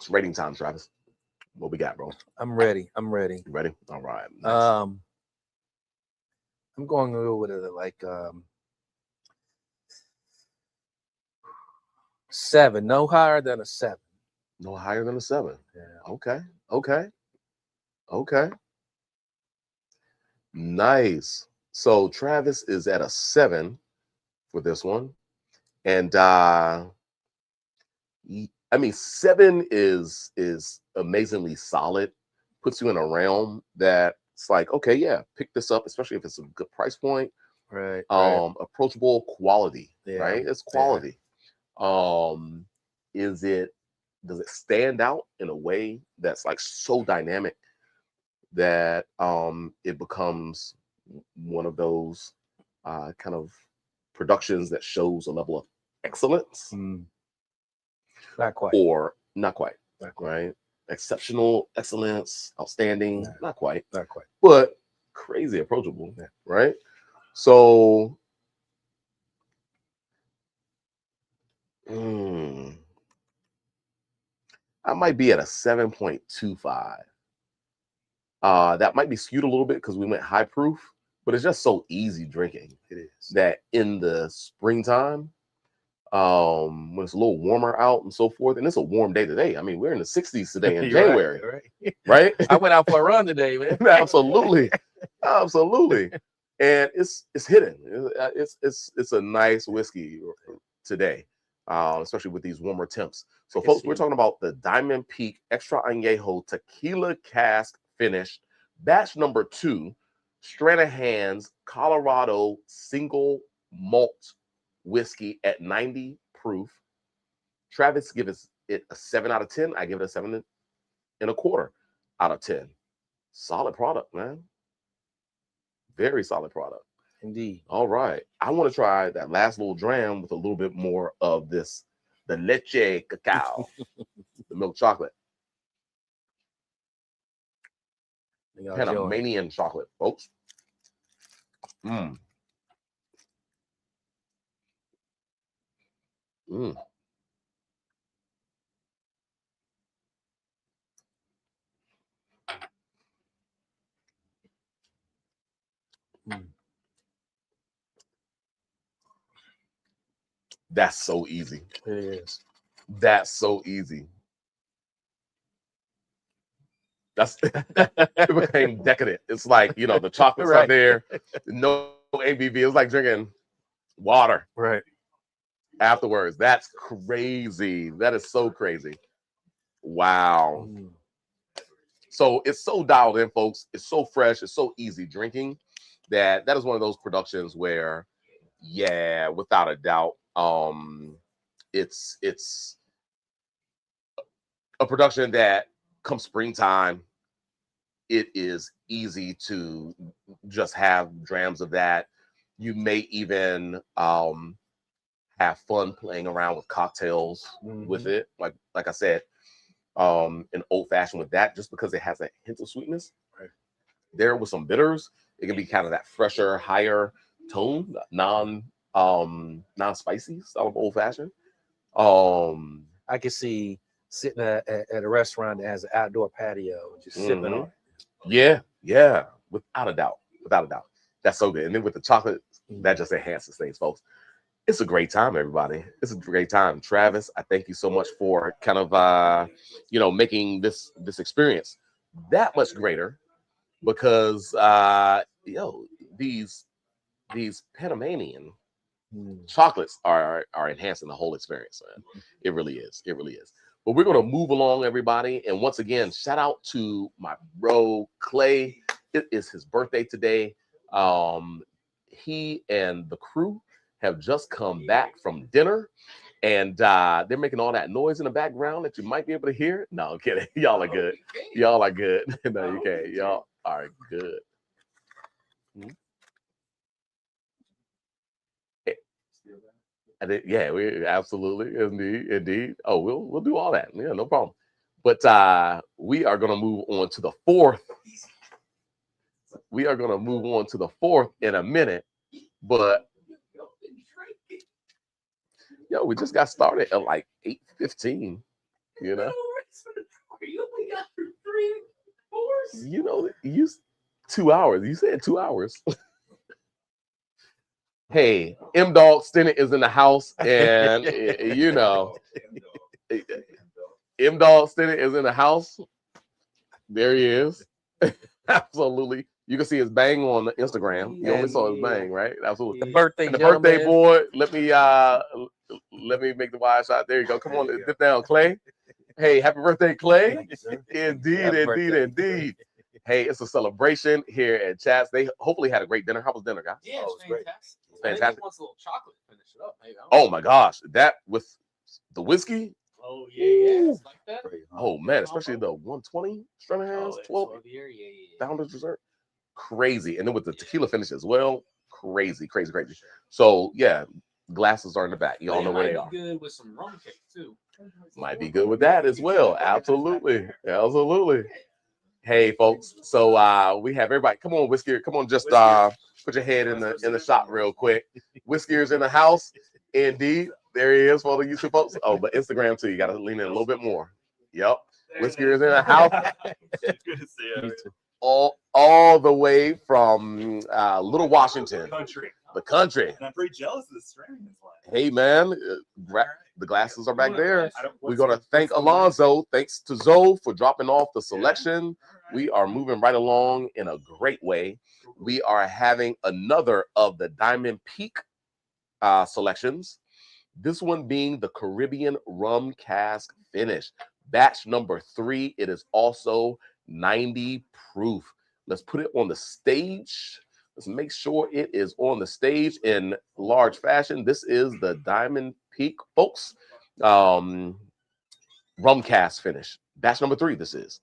rating time, Travis. What we got, bro? I'm ready. You ready? All right. Nice. I'm going to go with 7, no higher than a 7. No higher than a 7. Yeah. Okay. Okay. Okay. Nice. So Travis is at a 7 for this one. And I mean 7 is amazingly solid. Puts you in a realm that's like, okay, yeah, pick this up, especially if it's a good price point. Right. Approachable quality, Yeah. right? It's quality. Does it stand out in a way that's like so dynamic that it becomes one of those kind of productions that shows a level of excellence, Not quite. or not quite, Not quite. right? Exceptional, excellence, outstanding, No. not quite, Not quite. but crazy approachable, Yeah. right? So I might be at a 7.25. That might be skewed a little bit because we went high proof, but it's just so easy drinking. It is. That in the springtime, when it's a little warmer out and so forth, and it's a warm day today. I mean, we're in the 60s today in January, right? I went out for a run today, man. Absolutely, absolutely, and it's hidden. It's a nice whiskey today, especially with these warmer temps. So, folks, we're talking about the Diamond Peak Extra Añejo Tequila Cask Finish, batch number 2, Stranahan's Colorado Single Malt Whiskey at 90 proof. Travis gives it a 7 out of 10. I give it a 7.25 out of 10. Solid product, man. Very solid product. Indeed. All right. I want to try that last little dram with a little bit more of this, the leche cacao, the milk chocolate. Panamanian chocolate, folks. Mm. That's so easy. It is. That's so easy. It became decadent. It's like, the chocolates are there, no ABV. It's like drinking water afterwards. That's crazy. That is so crazy. Wow. So it's so dialed in, folks. It's so fresh. It's so easy drinking that is one of those productions where, yeah, without a doubt, it's a production that come springtime, it is easy to just have drams of that. You may even have fun playing around with cocktails with it. Like I said, an old fashioned with that, just because it has a hint of sweetness. There with some bitters, it can be kind of that fresher, higher tone, non-spicy style of old fashioned. I can see sitting at a restaurant that has an outdoor patio, just sipping on it. Yeah, without a doubt. That's so good. And then with the chocolate, that just enhances things, folks. It's a great time, everybody. It's a great time. Travis, I thank you so much for kind of making this experience that much greater, because these Panamanian chocolates are enhancing the whole experience, man. It really is. But we're going to move along, everybody. And once again, shout out to my bro, Clay. It is his birthday today. He and the crew have just come back from dinner, and they're making all that noise in the background that you might be able to hear. No, I'm kidding. Y'all are good. No, you can't. Y'all are good. Yeah, we absolutely, indeed. Oh, we'll do all that. Yeah, no problem. But we are gonna move on to the fourth. We are gonna move on to the fourth in a minute. But we just got started at like 8:15. You 2 hours. You said 2 hours. Hey, M Dog Stennett is in the house, and you know, M Dog Stennett is in the house. There he is. Absolutely. You can see his bang on the Instagram. You only saw his bang, right? Absolutely. The birthday And the gentleman. birthday boy. Let me make the wide shot. There you go. Come on, dip down, Clay. Hey, happy birthday, Clay. Thank you, sir. Indeed, Happy indeed, birthday. indeed. Hey, it's a celebration here at Chats. They hopefully had a great dinner. How was dinner, guys? Yeah, Oh, it's it's great. fantastic. Fantastic. I think he wants a little chocolate to finish it up. Maybe. Oh my gosh, that with the whiskey. Oh yeah, it's like that. Great, huh? Oh man, especially the 120 Stranahan's 12 year, yeah. founders dessert. Crazy. And then with the tequila finish as well. Crazy, crazy, crazy. So yeah, glasses are in the back. Y'all know where they are. Good with some rum cake too. Might be good with that as well. Absolutely. Absolutely. Hey folks. So we have everybody. Come on, Whiskey. Come on, just put your head in the shot real quick. Whiskey's in the house. Indeed. There he is for the YouTube folks. Oh, but Instagram too. You gotta lean in a little bit more. Yep. Whiskey is in the house. Good to see you. All the way from Little Washington, the country. And I'm pretty jealous of the Stranahan's line. Hey man, the glasses are back there. We're gonna thank Alonzo. Thanks to Zoe for dropping off the selection. We are moving right along in a great way. We are having another of the Diamond Peak selections. This one being the Caribbean Rum Cask Finish, batch number 3. It is also 90 proof. Let's put it on the stage. Let's make sure it is on the stage in large fashion. This is the Diamond Peak, folks. Rum Cask Finish, batch number 3. This is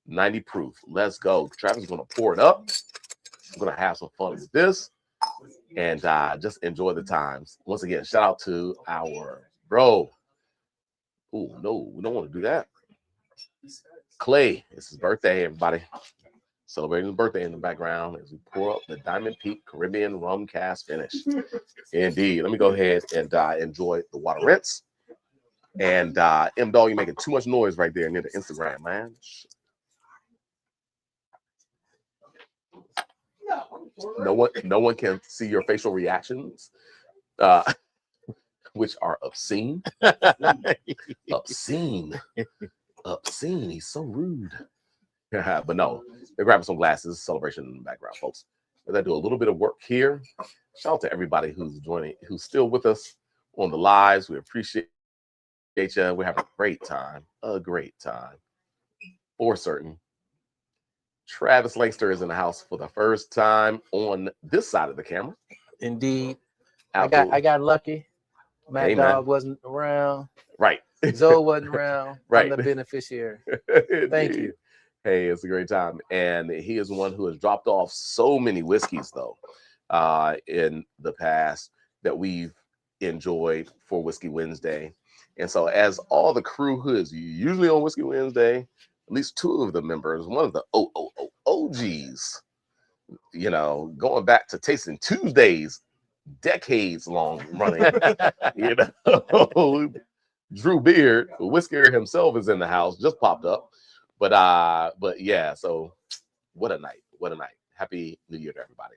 90 proof. Let's go. Travis is going to pour it up. We're going to have some fun with this and just enjoy the times. Once again, shout out to our bro. Oh, no, we don't want to do that. Clay, it's his birthday, everybody. Celebrating his birthday in the background as we pour up the Diamond Peak Caribbean Rum Cask Finish. Indeed. Let me go ahead and enjoy the water rinse. And M Dog, you're making too much noise right there near the Instagram, man. No one can see your facial reactions, which are obscene. Obscene. He's so rude. But no, they're grabbing some glasses. Celebration in the background, folks. As I do a little bit of work here. Shout out to everybody who's joining, who's still with us on the lives. We appreciate you. We're having a great time. For certain. Travis Langston is in the house for the first time on this side of the camera. Indeed. Absolutely. I got lucky. Mad Hey, Dog man. wasn't around. Right. Zoe wasn't around. Right. I'm the beneficiary. Thank you. Hey, it's a great time. And he is one who has dropped off so many whiskeys, though, in the past that we've enjoyed for Whiskey Wednesday. And so as all the crew who is usually on Whiskey Wednesday, at least 2 of the members, one of the OGs, you know, going back to Tasting Tuesdays, decades long running, you know, Drew Beard, Whisker himself is in the house, just popped up. But yeah, so what a night. Happy New Year to everybody.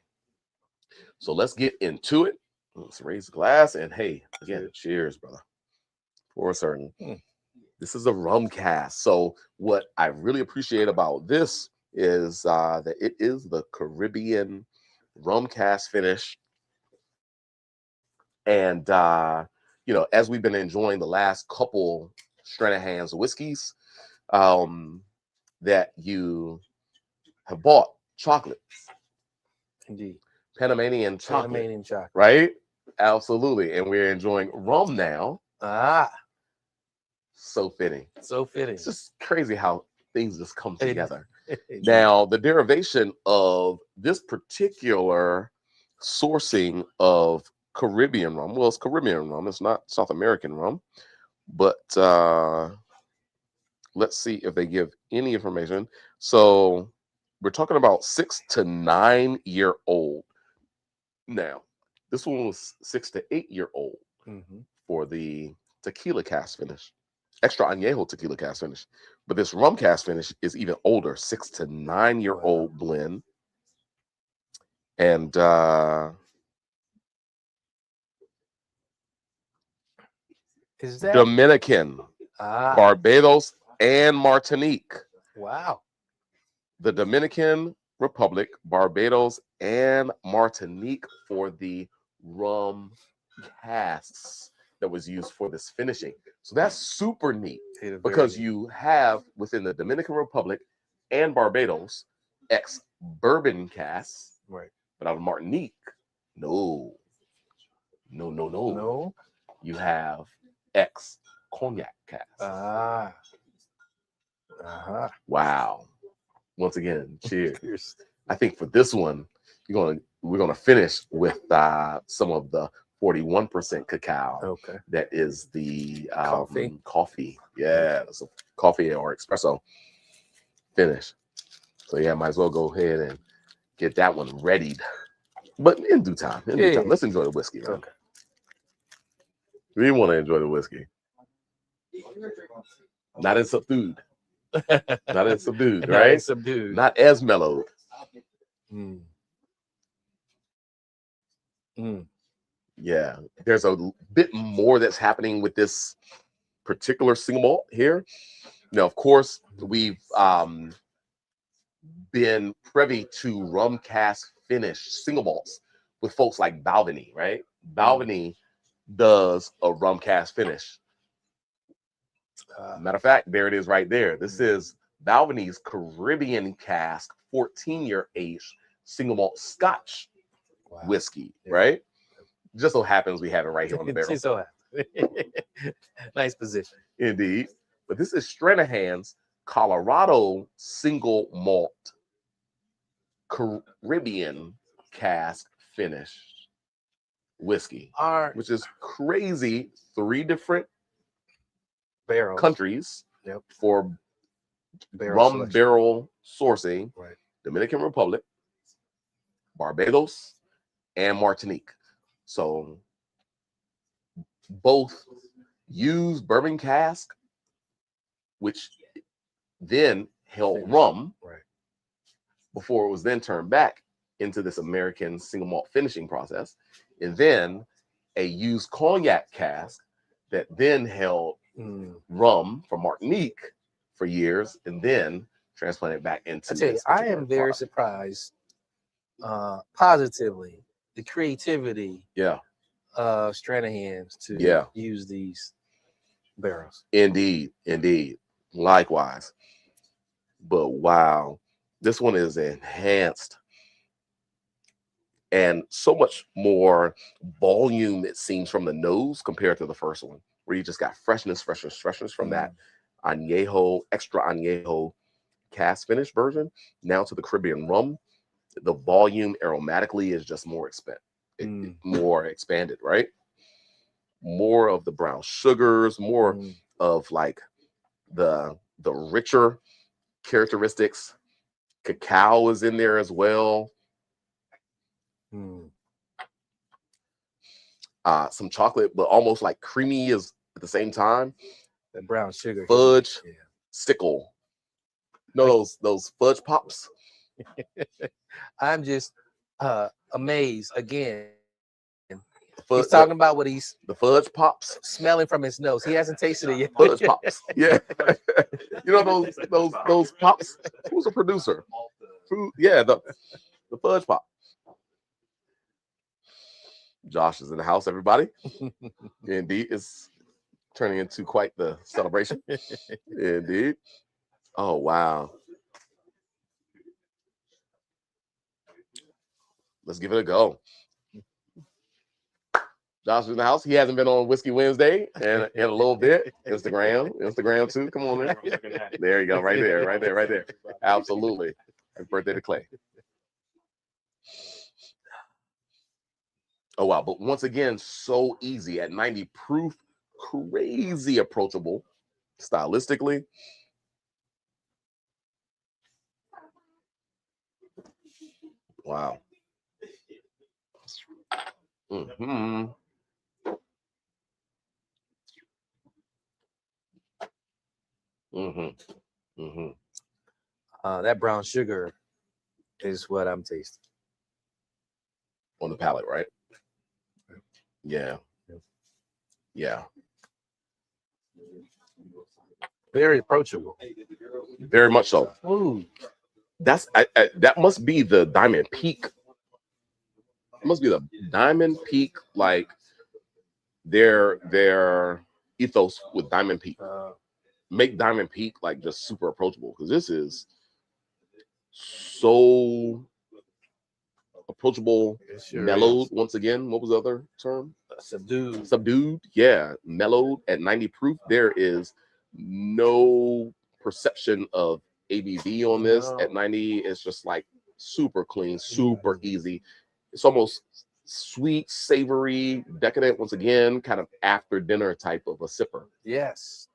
So let's get into it. Let's raise the glass and hey, again, cheers, brother. For certain. This is a rum cask. So what I really appreciate about this is that it is the Caribbean Rum Cask Finish. And you know, as we've been enjoying the last couple Stranahan's whiskeys, that you have bought chocolate. Indeed. Panamanian chocolate. Panamanian chocolate. Right? Absolutely. And we're enjoying rum now. So fitting. So fitting. It's just crazy how things just come together. Now, the derivation of this particular sourcing of Caribbean rum, well, it's Caribbean rum, it's not South American rum, but let's see if they give any information. So we're talking about 6 to 9 year old. Now, this one was 6 to 8 year old for the tequila cask finish, extra añejo tequila cask finish. But this rum cask finish is even older, 6 to 9 year old blend. And Is that Dominican, Barbados, and Martinique. wow? The Dominican Republic, Barbados, and Martinique for the rum casks that was used for this finishing. So that's super neat because you have within the Dominican Republic and Barbados ex-bourbon casks, right. but out of Martinique, no. You have ex-cognac casks. Wow. Once again, cheers. I think for this one, we're gonna finish with some of the 41% cacao. Okay. That is the Coffee. Yeah, so coffee or espresso finish. So yeah, might as well go ahead and get that one readied. But in due time. Let's enjoy the whiskey, right? Okay. We want to enjoy the whiskey. Not in subdued. Not in subdued, right? Not subdued. Not as mellowed. Yeah, there's a bit more that's happening with this particular single malt here. Now, of course, we've been privy to rum cask finished single malts with folks like Balvenie, right? Balvenie does a rum cask finish. Matter of fact, there it is right there. This is Balvenie's Caribbean cask 14-year aged single malt Scotch whiskey, right? Just so happens we have it right here on the barrel. So nice position. Indeed. But this is Stranahan's Colorado single malt Caribbean cask finish whiskey, which is crazy. 3 different barrels, countries for barrel sourcing, right? Dominican Republic, Barbados, and Martinique. So both use bourbon cask, which then held rum, right, before it was then turned back into this American single malt finishing process, and then a used cognac cask that then held rum from Martinique for years, and then transplanted back into. I tell you, I am very surprised, positively, the creativity, of Stranahan's to use these barrels. Indeed, likewise. But wow, this one is enhanced and so much more volume, it seems, from the nose compared to the first one, where you just got freshness from that Añejo, extra Añejo cask finish version. Now to the Caribbean rum, the volume aromatically is just more more expanded, right? More of the brown sugars, more of like the richer characteristics. Cacao is in there as well. Some chocolate, but almost like creamy is at the same time. The brown sugar, fudge, sickle. No, those fudge pops. I'm just amazed again. He's talking about what he's the fudge pops smelling from his nose. He hasn't tasted it yet. Fudge pops, yeah. You know those pops. Who's a producer? The fudge pop. Josh is in the house, everybody. Indeed, it's turning into quite the celebration. Indeed. Oh, wow. Let's give it a go. Josh is in the house. He hasn't been on Whiskey Wednesday in a little bit. Instagram too. Come on, man. There you go. Right there. Absolutely. Happy birthday to Clay. Oh, wow. But once again, so easy at 90 proof, crazy approachable stylistically. Wow. That brown sugar is what I'm tasting. On the palate, right? Yeah. Very approachable. Very much so. Ooh. That must be the Diamond Peak. It must be the Diamond Peak, like their ethos with Diamond Peak. Make Diamond Peak like just super approachable, because this is so approachable, Sure mellowed. is. Once again, what was the other term? Subdued. Yeah, mellowed at 90 proof. There is no perception of ABV on this at 90. It's just like super clean, super easy. It's almost sweet, savory, decadent. Once again, kind of after dinner type of a sipper. Yes.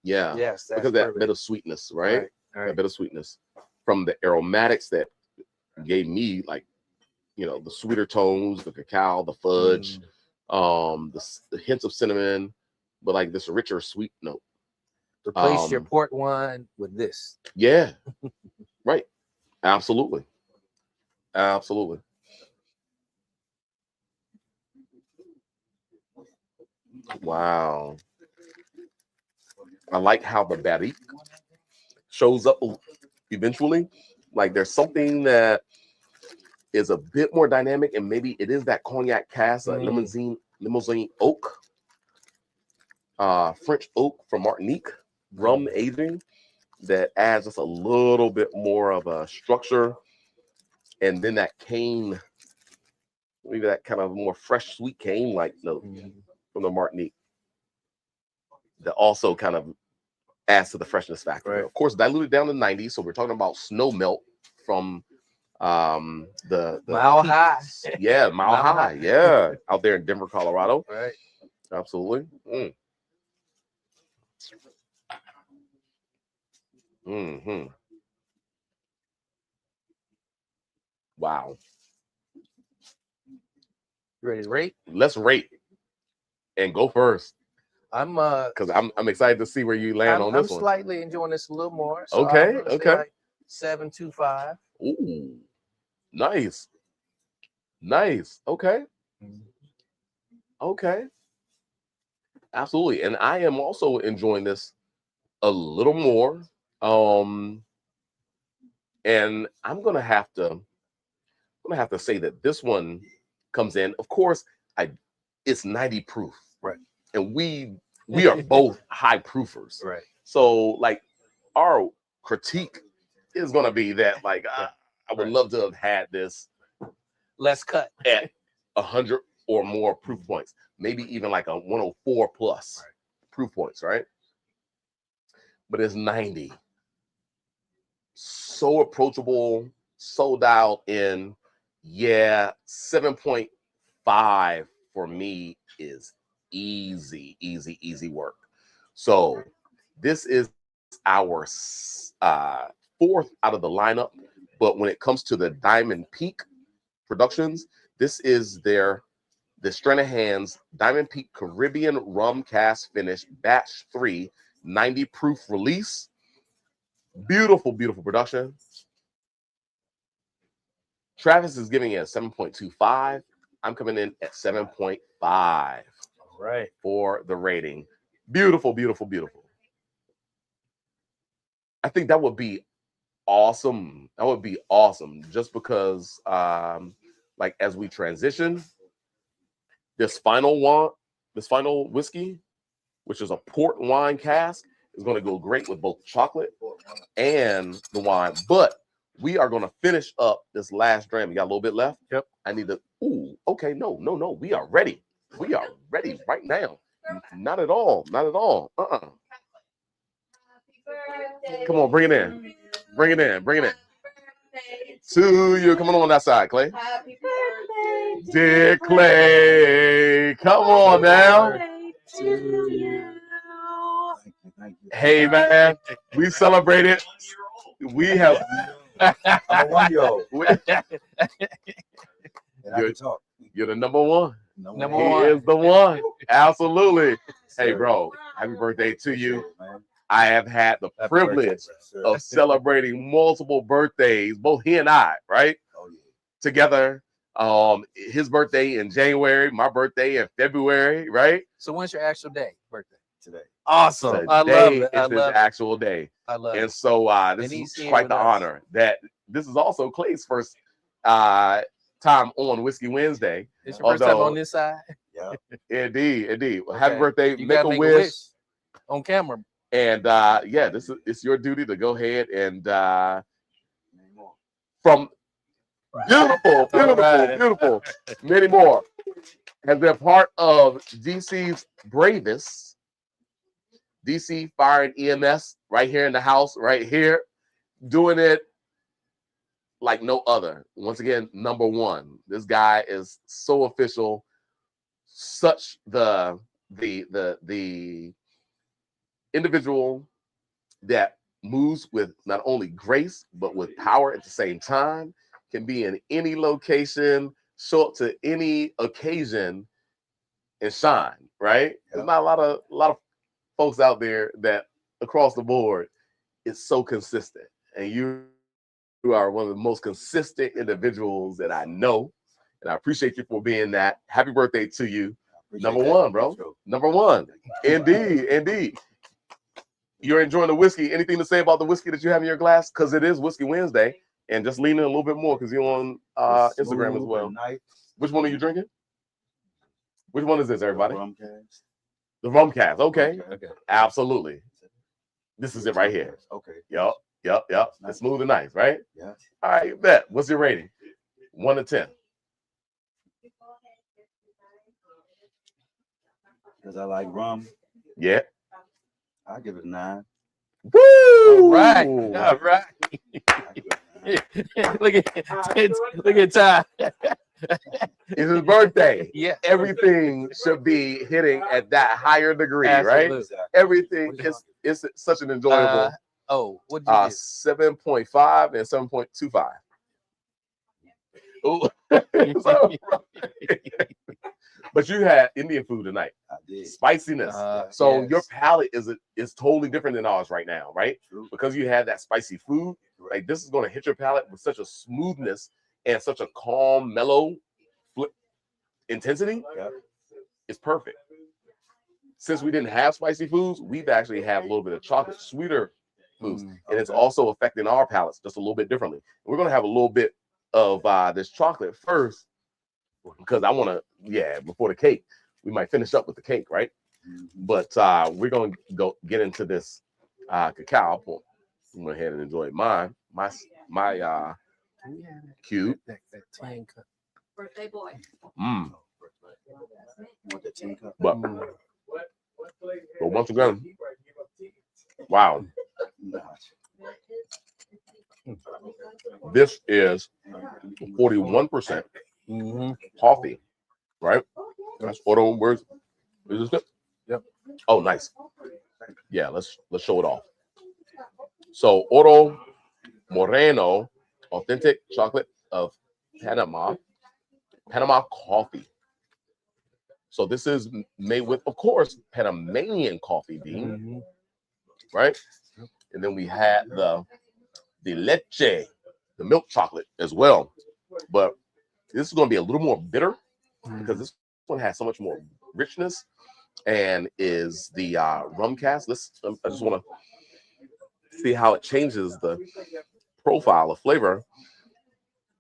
Yeah. Yes. That's Because that perfect. bit of sweetness, right? Right. That bit of sweetness from the aromatics that gave me, like, you know, the sweeter tones, the cacao, the fudge, the hints of cinnamon, but like this richer sweet note. Replace your port wine with this. Yeah. Right. Absolutely. Absolutely. Wow. I like how the barrique shows up eventually. Like there's something that is a bit more dynamic, and maybe it is that cognac cask, limousine oak, French oak from Martinique, rum aging, that adds just a little bit more of a structure, and then that cane, maybe that kind of more fresh, sweet cane like note from the Martinique, that also kind of adds to the freshness factor. Right. Of course, diluted down to 90, so we're talking about snow melt from the Mile High. Yeah, Mile High. Yeah, out there in Denver, Colorado. Right. Absolutely. Wow. You ready to rate? Let's rate and go first, I'm because I'm excited to see where you land on this I'm one. slightly enjoying this a little more. So Okay, I'm gonna say like 7.25. Ooh, nice. Okay. Absolutely. And I am also enjoying this a little more. And I'm gonna have to say that this one comes in. Of course, it's 90 proof. Right. And we are both high proofers. Right. So like our critique is gonna be that like I would love to have had this less cut at 100 or more proof points, maybe even like a 104 plus proof points, right? But it's 90. So approachable, so dialed in. Yeah, 7.5 for me is easy work. So this is our fourth out of the lineup. But when it comes to the Diamond Peak Productions, this is the Stranahan's Diamond Peak Caribbean Rum Cask Finish Batch 3 90 proof release. Beautiful production. Travis is giving it a 7.25. I'm coming in at 7.5. Right. For the rating. Beautiful. I think that would be awesome. Just because like as we transition, this final whiskey, which is a port wine cask, is going to go great with both chocolate and the wine. But we are going to finish up this last dram. You got a little bit left? Yep. I need to. Ooh, okay. No. We are ready. We are ready right now. Not at all. Come on, bring it in. To you. Come on that side, Clay. Happy birthday, Dear Clay. Come on now. to you. Hey, man. We celebrated. We have. I'm a 1-year-old. You're the number one. Number He one. is the one. Absolutely. Hey, bro. Happy birthday to you. I have had the privilege of celebrating multiple birthdays, both he and I, right? Together. His birthday in January, my birthday in February, right? So when's your actual birthday? Today. awesome. I love it. I is his love it. actual day. I love And it. so this And he's is here quite with the us. honor that this is also Clay's first time on Whiskey Wednesday. It's your first time Although- on this side. Yeah. Indeed. Well, happy Okay. birthday. You Make gotta a make wish. on camera. And yeah, it's your duty to go ahead and Many more. from beautiful, right. beautiful, many more. Has been part of DC's bravest. DC Fire and EMS right here in the house, right here, doing it like no other. Once again, number one. This guy is so official, such the individual that moves with not only grace but with power at the same time. Can be in any location, show up to any occasion, and shine. Right? There's not a lot of folks out there that across the board is so consistent, and you are one of the most consistent individuals that I know, and I appreciate you for being that. Happy birthday to you. Number one, bro. Number one. Indeed. You're enjoying the whiskey. Anything to say about the whiskey that you have in your glass? Because it is Whiskey Wednesday. And just lean in a little bit more because you're on Instagram as well. Which one are you drinking? Which one is this, everybody? The rum cast. Okay. Absolutely. This is it right here. Okay. Yup. It's smooth and nice, right? Yeah. All right, bet. What's your rating? 1 to 10. Because I like rum, Yeah. I give it a 9. Woo! All right. I give it a 9. Look at Ty. It's his birthday. Yeah. Everything should be hitting at that higher degree, right? Absolutely. Everything is such an enjoyable What did you do? 7.5 and 7.25. Ooh. But you had Indian food tonight. I did. Spiciness. So yes. your palate is totally different than ours right now, right? True. Because you had that spicy food. Like this is going to hit your palate with such a smoothness and such a calm, mellow intensity. Yep. It's perfect. Since we didn't have spicy foods, we've actually had a little bit of chocolate, sweeter foods, and it's also affecting our palates just a little bit differently. We're going to have a little bit of this chocolate first because I want to, before the cake, we might finish up with the cake, right? But we're going to go get into this cacao. I'm going ahead and enjoy mine. My cube. That 10 cup. Birthday boy. Want the 10 cup? But once again, wow, this is 41% coffee, right? That's Oro. Where's is this? Yep. Oh, nice. Yeah, let's show it off. So Oro Moreno, authentic chocolate of Panama coffee. So this is made with, of course, Panamanian coffee bean, right? And then we had the leche, the milk chocolate as well. But this is going to be a little more bitter because this one has so much more richness and is the rum cast. I just want to see how it changes the profile of flavor.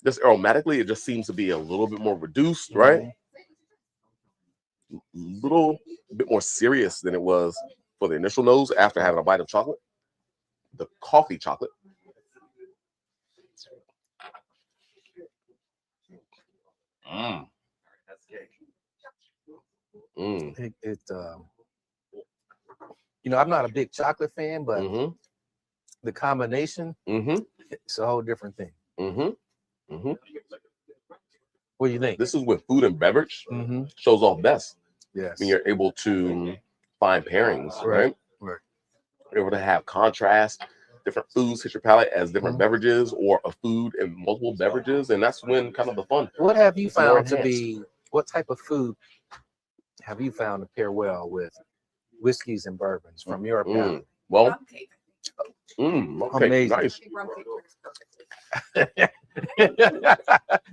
Just aromatically, it just seems to be a little bit more reduced, right? A little bit more serious than it was for the initial nose after having a bite of chocolate, the coffee chocolate. I'm not a big chocolate fan, but the combination, it's a whole different thing. What do you think? This is with food and beverage shows off best. Yes. When you're able to find pairings, right? Right. You're able to have contrast, different foods hit your palate as different beverages, or a food and multiple beverages, and that's when kind of the fun. What have you It's more found to enhanced. be? What type of food have you found to pair well with whiskeys and bourbons from your palate? Well, Rum cake. okay, Amazing. nice. I think rum cake works perfect.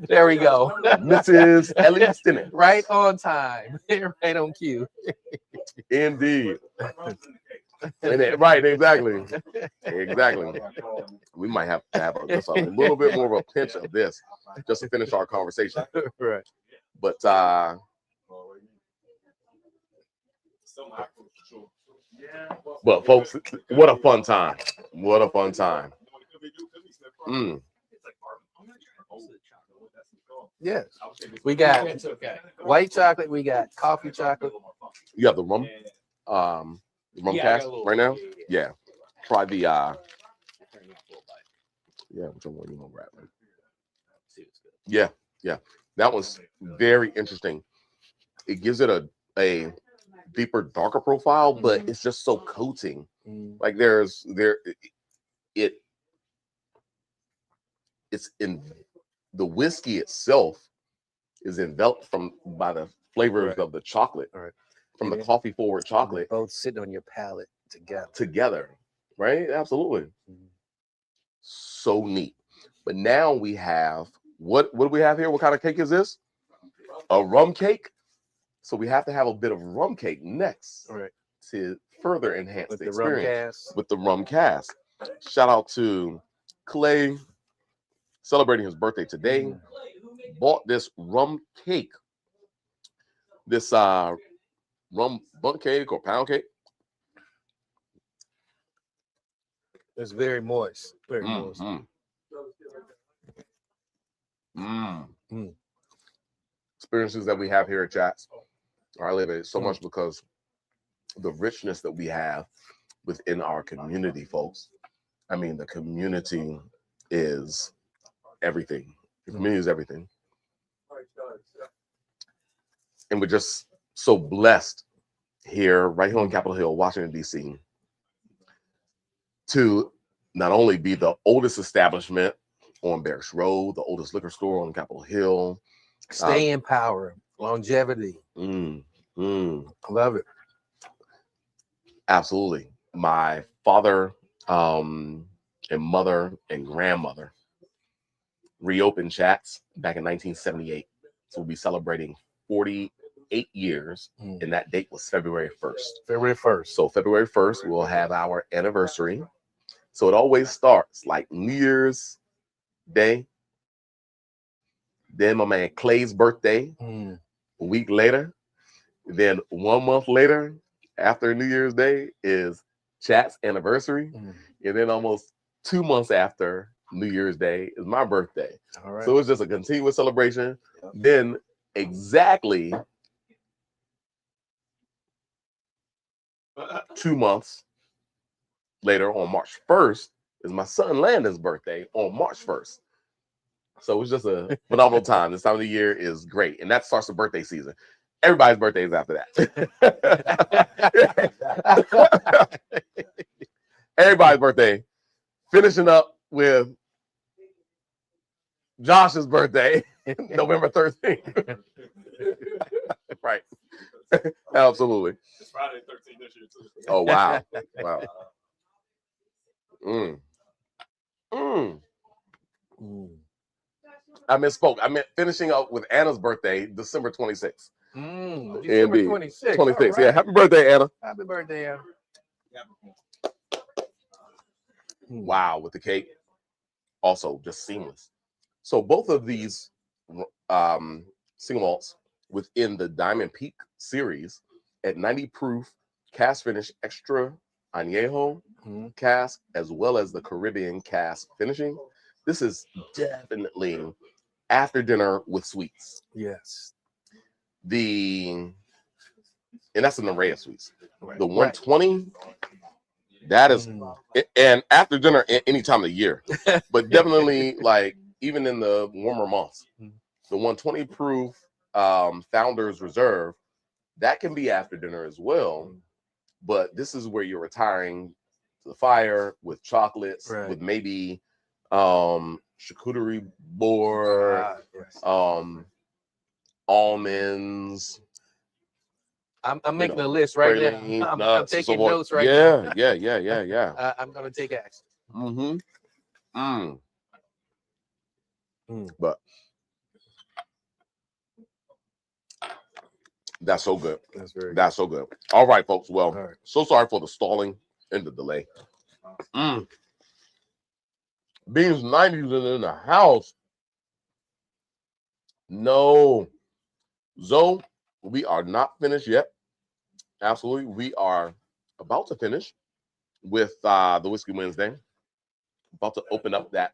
There we go. Mrs. Ellie Stinnett. Right on time. Right on cue. Indeed. Right, exactly. Exactly. We might have to have just a little bit more of a pinch of this just to finish our conversation. Right. But folks, what a fun time. What a fun time. Mm. Yes. We got white chocolate. We got coffee chocolate. You have the rum cast right now? Yeah. Try the yeah, which one you want to grab? Yeah, yeah. That was very interesting. It gives it a deeper, darker profile, but it's just so coating. Like it's in the whiskey itself is enveloped by the flavors of the chocolate, from the coffee forward chocolate. Both sitting on your palate Together, right? Absolutely. So neat. But now we have what do we have here? What kind of cake is this? A rum cake. So we have to have a bit of rum cake next, to further enhance the experience with the rum cast. Shout out to Clay, celebrating his birthday today. Bought this rum cake, this rum bun cake or pound cake. It's very moist. Very moist. Experiences that we have here at Chats are elevated so much because the richness that we have within our community, folks. I mean, the community is everything. The community is everything. And we're just so blessed here, right here on Capitol Hill, Washington, D.C., to not only be the oldest establishment on Barracks Road, the oldest liquor store on Capitol Hill. Stay in power, longevity. Love it. Absolutely. My father and mother and grandmother reopened Chats back in 1978. So we'll be celebrating 48 years, and that date was February 1st. February 1st. So February 1st, we'll have our anniversary. So it always starts like New Year's Day. Then my man Clay's birthday, a week later. Then 1 month later, after New Year's Day, is Chat's anniversary. And then almost 2 months after New Year's Day is my birthday. All right. So it's just a continuous celebration. Yep. Then exactly 2 months later, on March 1st, is my son Landon's birthday on March 1st. So it's just a phenomenal time. This time of the year is great. And that starts the birthday season. Everybody's birthday is after that. Everybody's birthday. Finishing up with Josh's birthday, November 13th. Right. Absolutely. It's Friday 13th this year, too. Oh, wow. Wow. I misspoke. I meant finishing up with Anna's birthday, December 26th. December 26th. 26th. Right. Yeah. Happy birthday, Anna. Happy birthday, Anna. Wow, with the cake. Also, just seamless. So both of these single malts within the Diamond Peak series at 90 proof, cask finish, extra Añejo cask, as well as the Caribbean cask finishing. This is definitely after dinner with sweets. Yes. And that's an array of sweets. Right. The 120, that is, and after dinner any time of the year, but definitely like even in the warmer months, the 120 proof Founders Reserve, that can be after dinner as well. But this is where you're retiring to the fire with chocolates, with maybe charcuterie board, almonds. I'm making a list right now. I'm taking notes right now. Yeah. I'm gonna take action. But that's so good. That's so good. All right, folks. Well, so sorry for the stalling in the delay. Beans 90s are in the house. No. Zoe, we are not finished yet. Absolutely. We are about to finish with the Whiskey Wednesday. About to open up that,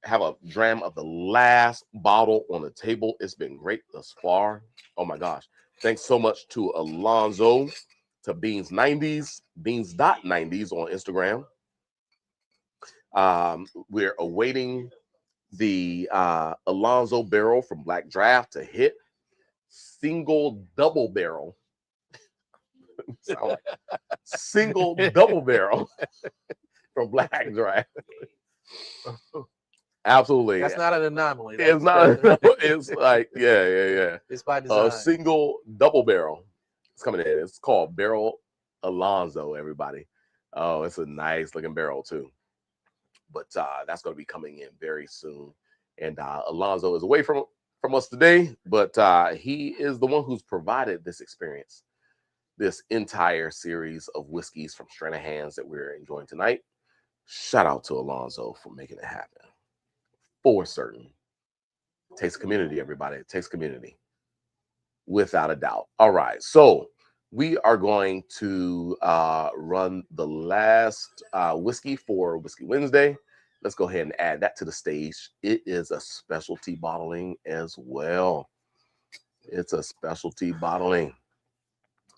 have a dram of the last bottle on the table. It's been great thus far. Oh my gosh. Thanks so much to Alonzo, to Beans 90s, Beans.90s on Instagram. We're awaiting the Alonzo barrel from Black Draft to hit. Single double barrel. Single double barrel from Black Draft. Absolutely. That's not an anomaly. It's not. It's like, yeah. It's by design. A single double barrel. It's coming in. It's called Barrel Alonzo, everybody. Oh, it's a nice looking barrel too. But that's going to be coming in very soon. And Alonzo is away from us today, but he is the one who's provided this experience, this entire series of whiskeys from Stranahan's that we're enjoying tonight. Shout out to Alonzo for making it happen. For certain. It takes community, everybody. It takes community. Without a doubt. All right. So we are going to run the last whiskey for Whiskey Wednesday. Let's go ahead and add that to the stage. It is a specialty bottling as well. It's a specialty bottling.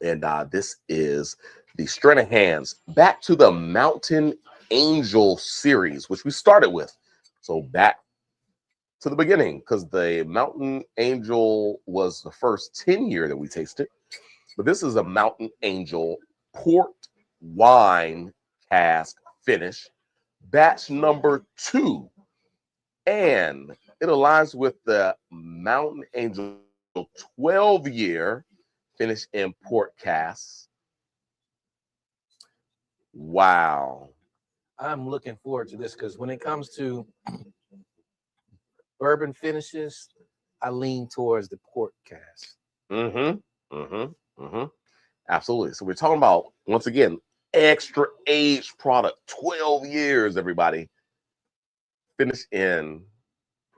And this is the Stranahan's Back to the Mountain Angel series, which we started with. So back to the beginning, because the Mountain Angel was the first 10 year that we tasted. But this is a Mountain Angel port wine cask finish, batch number 2. And it aligns with the Mountain Angel 12 year finish in port casks. Wow. I'm looking forward to this because when it comes to bourbon finishes, I lean towards the port cask. Absolutely. So we're talking about, once again, extra aged product, 12 years, everybody. Finished in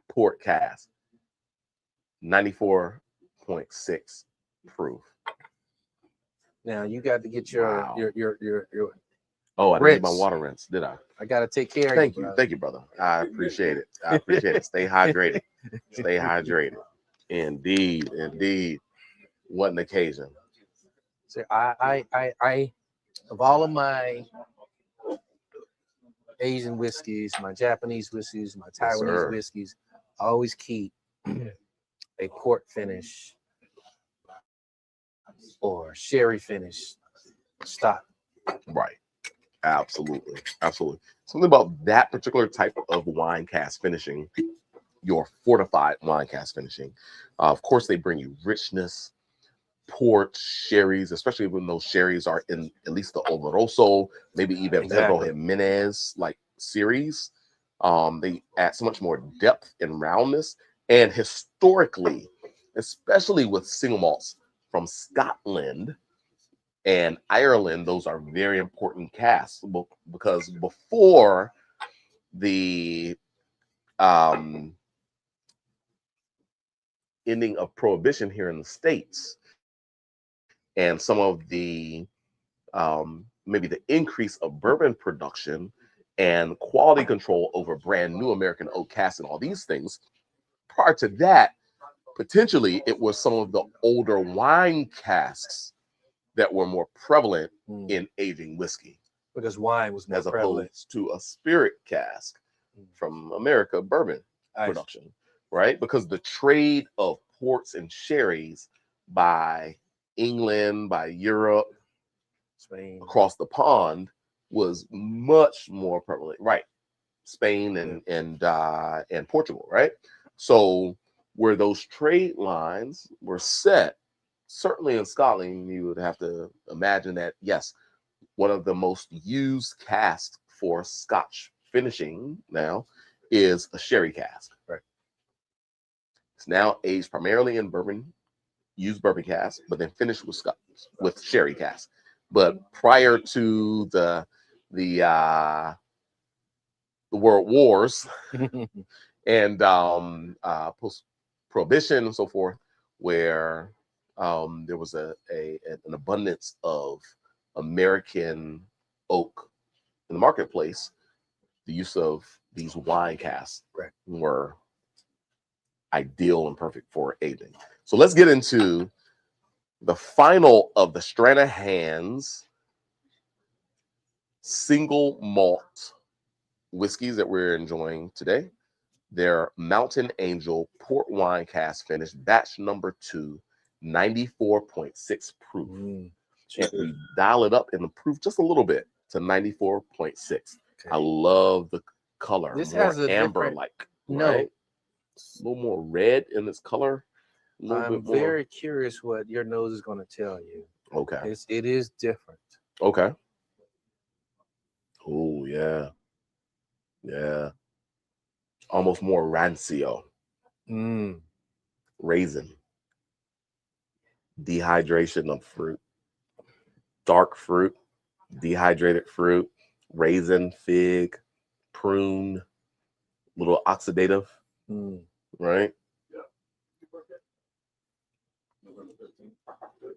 port cask, 94.6 proof. Now you got to get your Wow. your Oh, I didn't get my rinse. water rinse, did I? I got to take care of Thank you. you. Brother. Thank you, brother. I appreciate it. I appreciate it. Stay hydrated. Stay hydrated. Indeed. What an occasion. So I of all of my Asian whiskeys, my Japanese whiskeys, my Taiwanese whiskeys, I always keep a port finish or sherry finish stock. Right. Absolutely. Something about that particular type of wine cask finishing, your fortified wine cask finishing. Of course, they bring you richness, port, sherries, especially when those sherries are in at least the Oloroso, maybe even Pedro Jimenez like series. They add so much more depth and roundness. And historically, especially with single malts from Scotland and Ireland, those are very important casks because before the ending of prohibition here in the States and some of the maybe the increase of bourbon production and quality control over brand new American oak casks and all these things, prior to that, potentially it was some of the older wine casks that were more prevalent in aging whiskey, because wine was more as prevalent. opposed to a spirit cask from America bourbon production, right? Because the trade of ports and sherries by England, by Europe, Spain, across the pond was much more prevalent, right? Spain and Portugal, right? So where those trade lines were set, certainly in Scotland, you would have to imagine that, yes, one of the most used casks for Scotch finishing now is a sherry cask. Right. It's now aged primarily in bourbon, used bourbon cask, but then finished with Scotch, with sherry cask. But prior to the world wars and post prohibition and so forth, where there was an abundance of American oak in the marketplace, the use of these wine casks were ideal and perfect for aging. So let's get into the final of the Stranahan's single malt whiskeys that we're enjoying today. They're Mountain Angel port wine cask finish, batch number 2, 94.6 proof. And we dial it up in the proof just a little bit to 94.6. Okay. I love the color. This more has a amber-like, right? A little more red in its color. I'm very curious what your nose is going to tell you. Okay. It is different. Okay. Oh, yeah. Yeah. Almost more rancio. Raisin. Dehydration of fruit. Dark fruit. Dehydrated fruit. Raisin, fig, prune. Little oxidative. Right?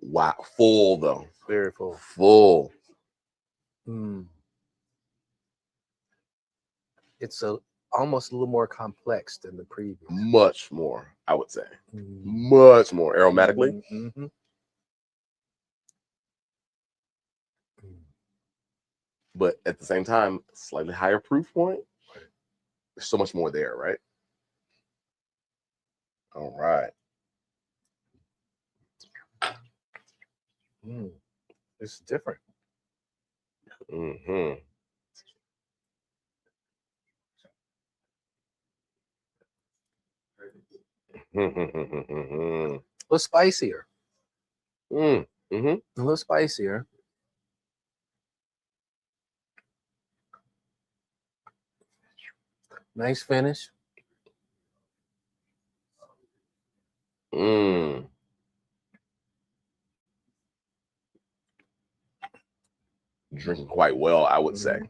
Wow. Full, though. Very full. Full. It's almost a little more complex than the previous. Much more, I would say. Much more aromatically. But at the same time, slightly higher proof point. There's so much more there, right? All right. It's different. A little spicier. A little spicier. Nice finish. Drinking quite well, I would say.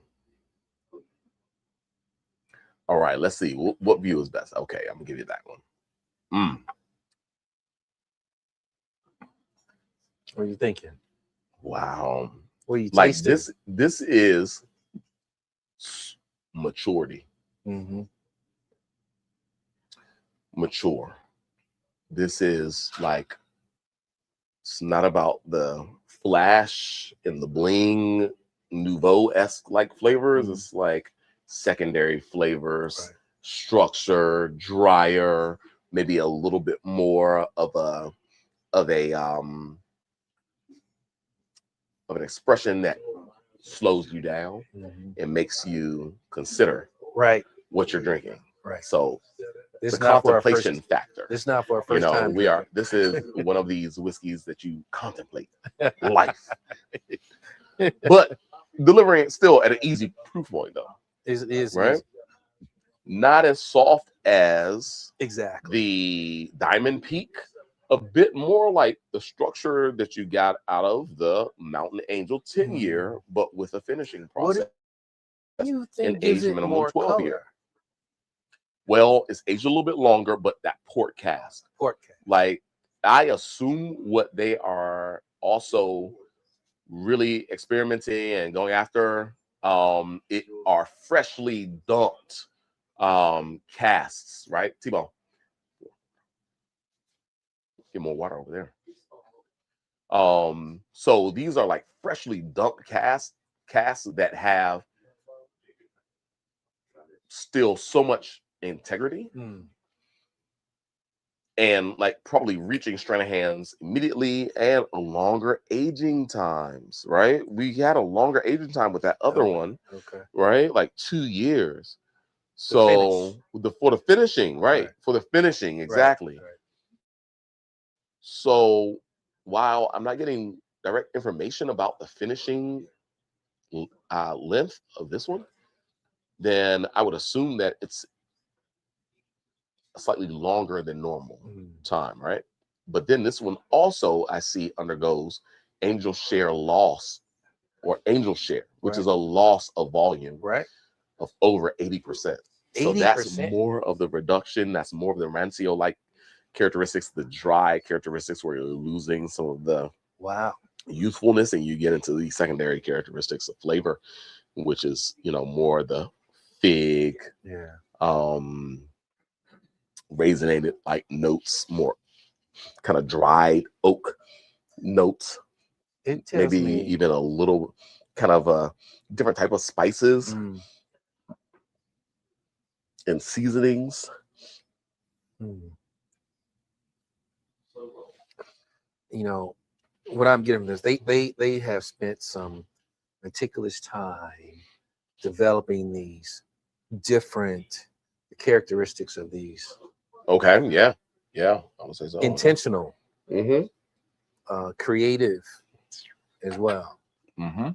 All right, let's see. What view is best? Okay, I'm gonna give you that one. What are you thinking? Wow. What are you like tasting? this is maturity. Mature. This is like, it's not about the flash and the bling, nouveau-esque like flavors. It's like secondary flavors, structure, drier, maybe a little bit more of an expression that slows you down and makes you consider what you're drinking. So It's the not contemplation factor. It's not for a first time. This is one of these whiskeys that you contemplate life. But delivering it still at an easy proof point, though. Is right? easy. Not as soft as Exactly the Diamond Peak. A bit more like the structure that you got out of the Mountain Angel 10-year, but with a finishing process. What do you think and gives age it minimum more 12 color? year. Well, it's aged a little bit longer, but that port cask. Like, I assume what they are also really experimenting and going after it are freshly dumped casks, right? T-Bone, get more water over there. So these are like freshly dumped casks that have still so much integrity and like probably reaching Stranahan's immediately and a longer aging times, right? We had a longer aging time with that other one, right? Like 2 years. So for the finishing, right? For the finishing, exactly. So while I'm not getting direct information about the finishing length of this one, then I would assume that it's slightly longer than normal time, right? But then this one also I see undergoes angel share loss or angel share, which Right. is a loss of volume Right. of over 80%. So that's 80%. more of the reduction. That's more of the rancio-like characteristics, the dry characteristics where you're losing some of the Wow. youthfulness, and you get into the secondary characteristics of flavor, which is, more the fig, Yeah. raisinated like notes, more kind of dried oak notes, It tells maybe me. even a little kind of a different type of spices Mm, and seasonings. mm. What I'm getting from this, they have spent some meticulous time developing these different characteristics of these Okay, yeah, I would say so. intentional, Mm-hmm. creative as well. Mm-hmm.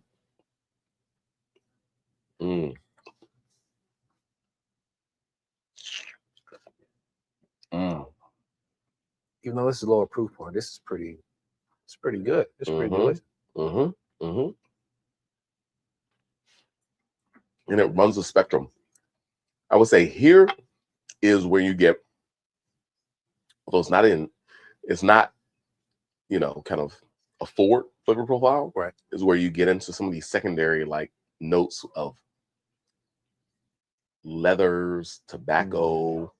Mm. Mm. Even though this is a lower proof point, it's pretty good. It's pretty Mhm. delicious. Mm-hmm. Mm-hmm. And it runs the spectrum. I would say here is where you get, although it's not, kind of a forward flavor profile, Right. is where you get into some of these secondary like notes of leathers, tobacco.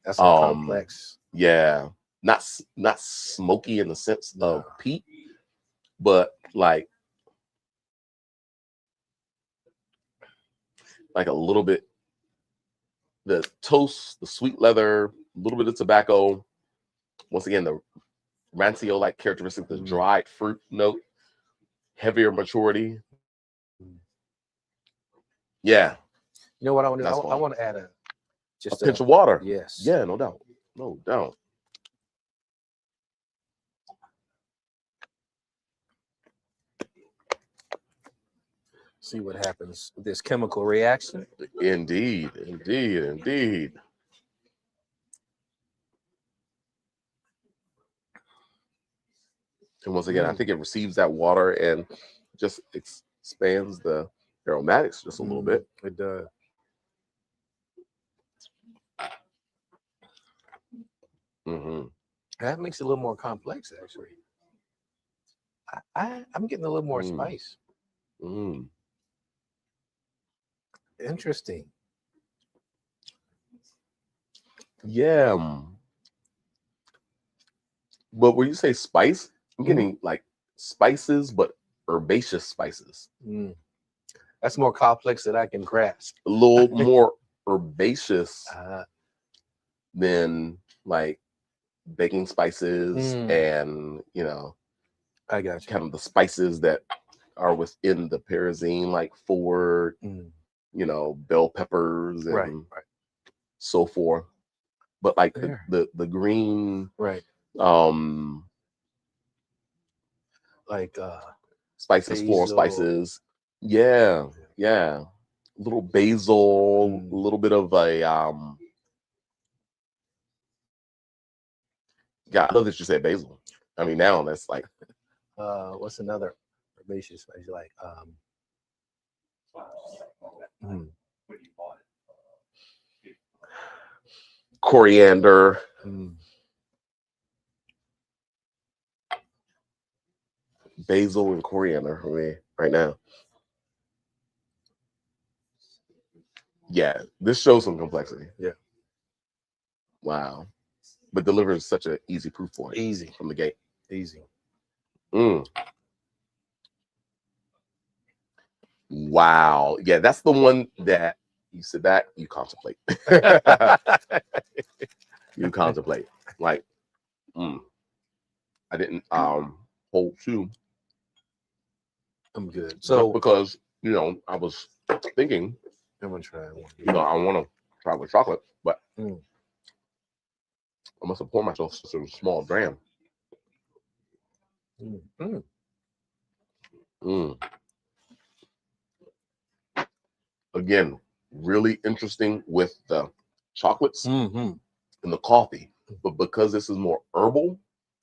That's a complex. Yeah, not smoky in the sense of No. peat, but like a little bit the toast, the sweet leather, a little bit of tobacco. Once again, the rancio like characteristic, the dried fruit note, heavier maturity. Yeah. You know what I want to do? That's I fine. want to add A just pinch of water. Yes. Yeah, no doubt. No doubt. See what happens with this chemical reaction. Indeed. And once again, I think it receives that water and just expands the aromatics just a little bit. It does. Mm-hmm. That makes it a little more complex, actually. I'm getting a little more spice. Mm. Interesting. Yeah. But when you say spice, I'm getting like spices, but herbaceous spices. That's more complex than I can grasp. A little more herbaceous than like baking spices and, I got you. kind of the spices that are within the pyrazine, like forward, bell peppers and Right. so forth. But like the green, right, like spices, floral basil. spices. Yeah. A little basil, a little bit of a yeah, I love that you said basil. I mean, now that's like what's another herbaceous spice like? coriander. Basil and coriander for me right now. Yeah, this shows some complexity. Yeah. Wow. But delivers such an easy proof point. Easy. From the gate. Easy. Wow. Yeah, that's the one that you sit back, you contemplate. You contemplate. Like, I didn't hold two. I'm good. So because, I was thinking, I'm gonna try one. I want to try with chocolate, but I must have poured myself some small dram. Again, really interesting with the chocolates and the coffee, but because this is more herbal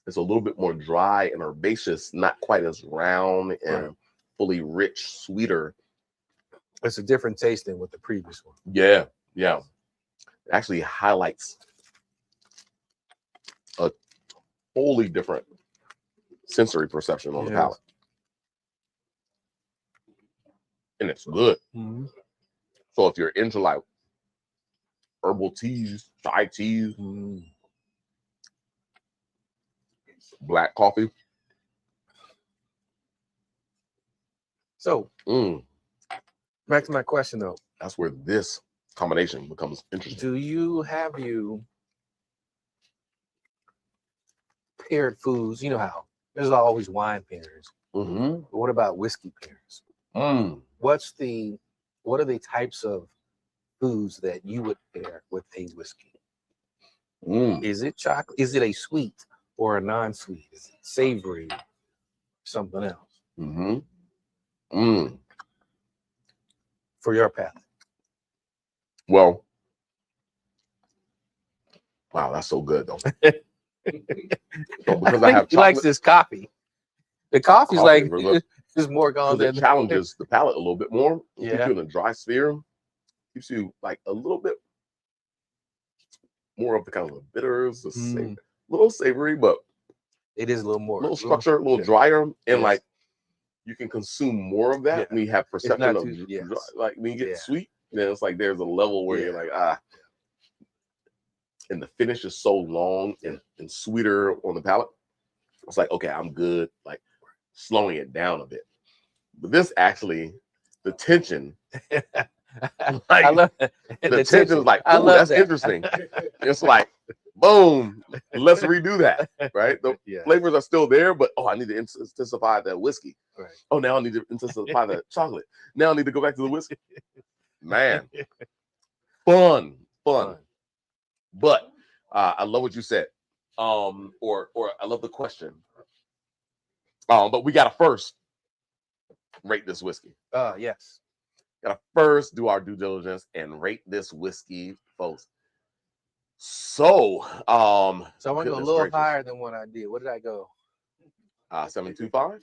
It's a little bit more dry and herbaceous, not quite as round and Right. fully rich, sweeter. It's a different taste than with the previous one. Yeah, yeah. It actually highlights a wholly different sensory perception on the Yes. palate. And it's good. Mm-hmm. So if you're into like herbal teas, Thai teas, Mm-hmm. black coffee, So mm, back to my question though. that's where this combination becomes interesting. Do you paired foods? You know how there's always wine pairings. Mm-hmm. But what about whiskey pairings? Mm. What are the types of foods that you would pair with a whiskey? Mm. Is it chocolate? Is it a sweet or a non-sweet? Is it savory? Something else Mm-hmm. Mm. for your palate? Well, wow, that's so good though. So because I have He likes chocolate, this coffee. The coffee's Coffee, like really. it's more gone because it than challenges the palate a little bit more. It keeps Yeah. you in a dry sphere. Keeps you like a little bit more of the kind of the bitters, the Mm. little savory, but It is a little a more little structure, a little yeah. drier, and Yes. like you can consume more of that. Yeah. When you have perception not of too- yes. like when you get Yeah. sweet, then it's like there's a level where you're Yeah. like and the finish is so long and sweeter on the palate. It's like, okay, I'm good, like slowing it down a bit. But this actually, the tension, I like love the tension is like, I ooh, love that's that. interesting. It's like, boom, let's redo that, right? The Yeah. flavors are still there, but I need to intensify the whiskey. Right. Oh, now I need to intensify the chocolate. Now I need to go back to the whiskey. Man, fun. But I love what you said. Or I love the question. But we gotta first rate this whiskey. Yes. Gotta first do our due diligence and rate this whiskey, folks. So, So I want to go a goodness little gracious. higher than what I did. What did I go? 725.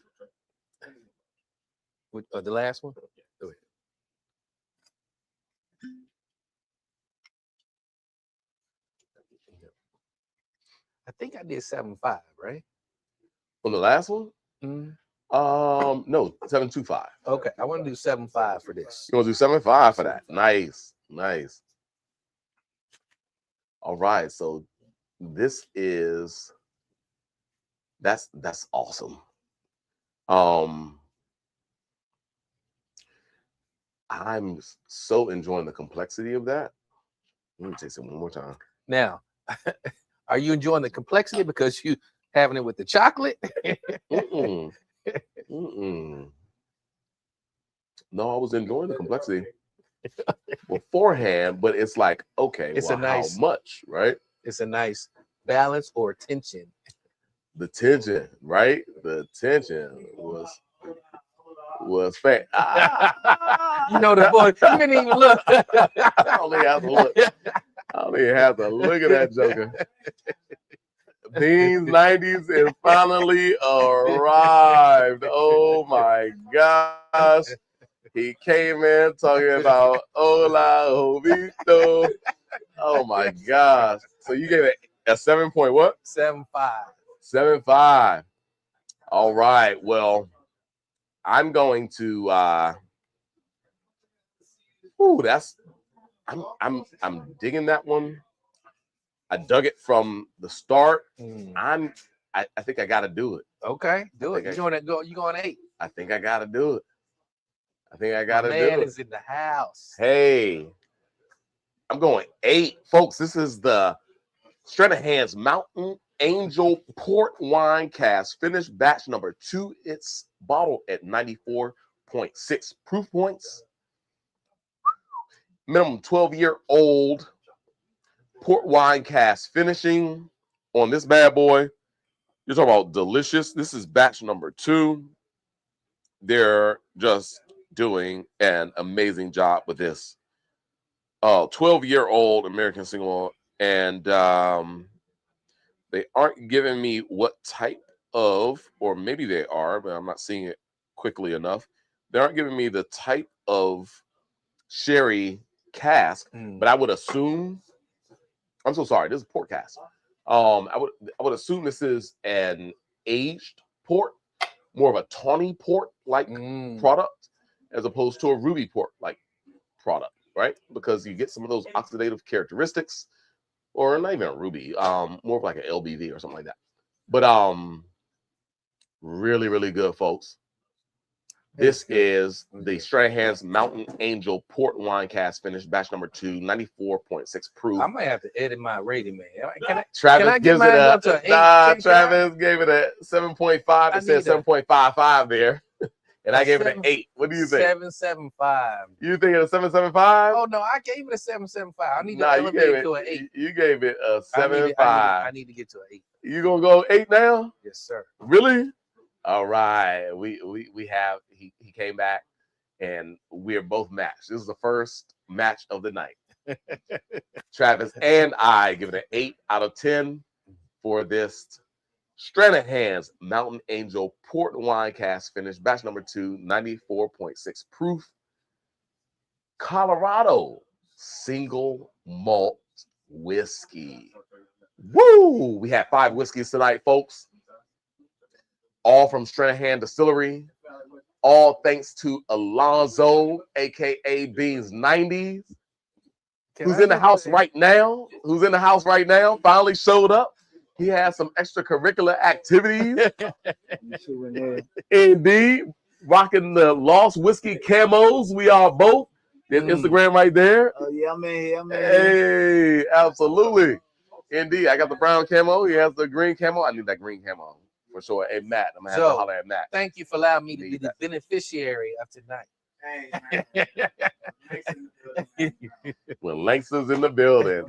With the last one? Go ahead. I think I did 7.5, right? On the last one? Mm. No, 725. Okay, I want to do 7.5 for this. You want to do 75 for that? Nice. All right, so this is that's awesome. I'm so enjoying the complexity of that. Let me taste it one more time. Now, are you enjoying the complexity because you having it with the chocolate? Mm-mm. Mm-mm. No, I was enjoying the complexity beforehand, but it's like, okay, It's well, a nice- how much, right? It's a nice balance or tension. The tension, right? The tension was fat. You know the boy. You didn't even look. I only have to look. I don't even have to look at that joker. Beans 90s and finally arrived. Oh my gosh. He came in talking about Hola Jovito. Oh my gosh. So you gave it a 7 point what? 7.5. 7.5. All right. Well, I'm going to I'm digging that one. I dug it from the start. Mm. I think I gotta do it. Okay, do it. think You going 8? I think I gotta do it. I think I My gotta do man it. is in the house. Hey, I'm going 8, folks. This is the Stranahan's Mountain Angel Port Wine Cask, finished batch number 2. It's bottled at 94.6 proof points. Minimum 12-year-old port wine cask finishing on this bad boy. You're talking about delicious. This is batch number 2. They're just doing an amazing job with this. 12-year-old American Single Malt, and They aren't giving me what type of, or maybe they are, but I'm not seeing it quickly enough. They aren't giving me the type of sherry cask, but I would assume. I'm so sorry. This is port cask. I would assume this is an aged port, more of a tawny port like product, as opposed to a ruby port like product, right? Because you get some of those oxidative characteristics, or not even a ruby, more of like an LBV or something like that. But really, really good, folks. This is the Stranahan's Mountain Angel Port Wine Cask Finish, batch number 2, 94.6 proof. I might have to edit my rating, man. Travis gives it up to a, nah, Travis gave it a 7.5. It says 7.55 there. And I gave it an 8. What do you think? 7.75. You think it's a 7.75? Oh, no, I gave it a 7.75. I need to elevate it to an 8. You gave it a 7.5. I need to get to an 8. You gonna go 8 now? Yes, sir. Really? All right. We have, he came back and we're both matched. This is the first match of the night. Travis and I give it an 8 out of 10 for this Stranahan's Mountain Angel Port Wine Cask Finish, batch number 2, 94.6 proof. Colorado Single Malt Whiskey. Woo! We had 5 whiskeys tonight, folks. All from Stranahan Distillery. All thanks to Alonzo, aka Beans 90s, who's in the house right now. Finally showed up. He has some extracurricular activities. Indeed. Rocking the Lost Whiskey camos. We are both. There's Instagram right there. Oh, yeah, I'm in here. Hey, absolutely. Indeed. I got the brown camo. He has the green camo. I need that green camo for sure. Hey, Matt. I'm going to have to holler at Matt. Thank you for allowing me to be the beneficiary of tonight. Hey, When Langston's in the building.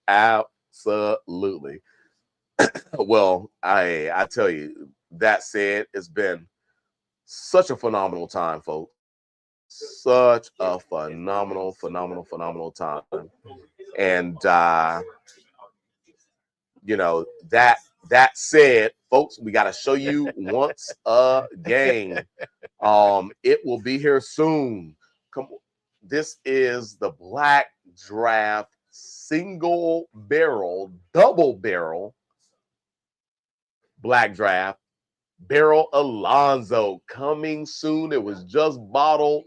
Absolutely. Well, I tell you, that said, it's been such a phenomenal time, folks. Such a phenomenal time. And you know, that said, folks, we got to show you once again. It will be here soon. Come on. This is the Black Draft single barrel, double barrel Black Draft Barrel Alonzo coming soon. It was just bottled,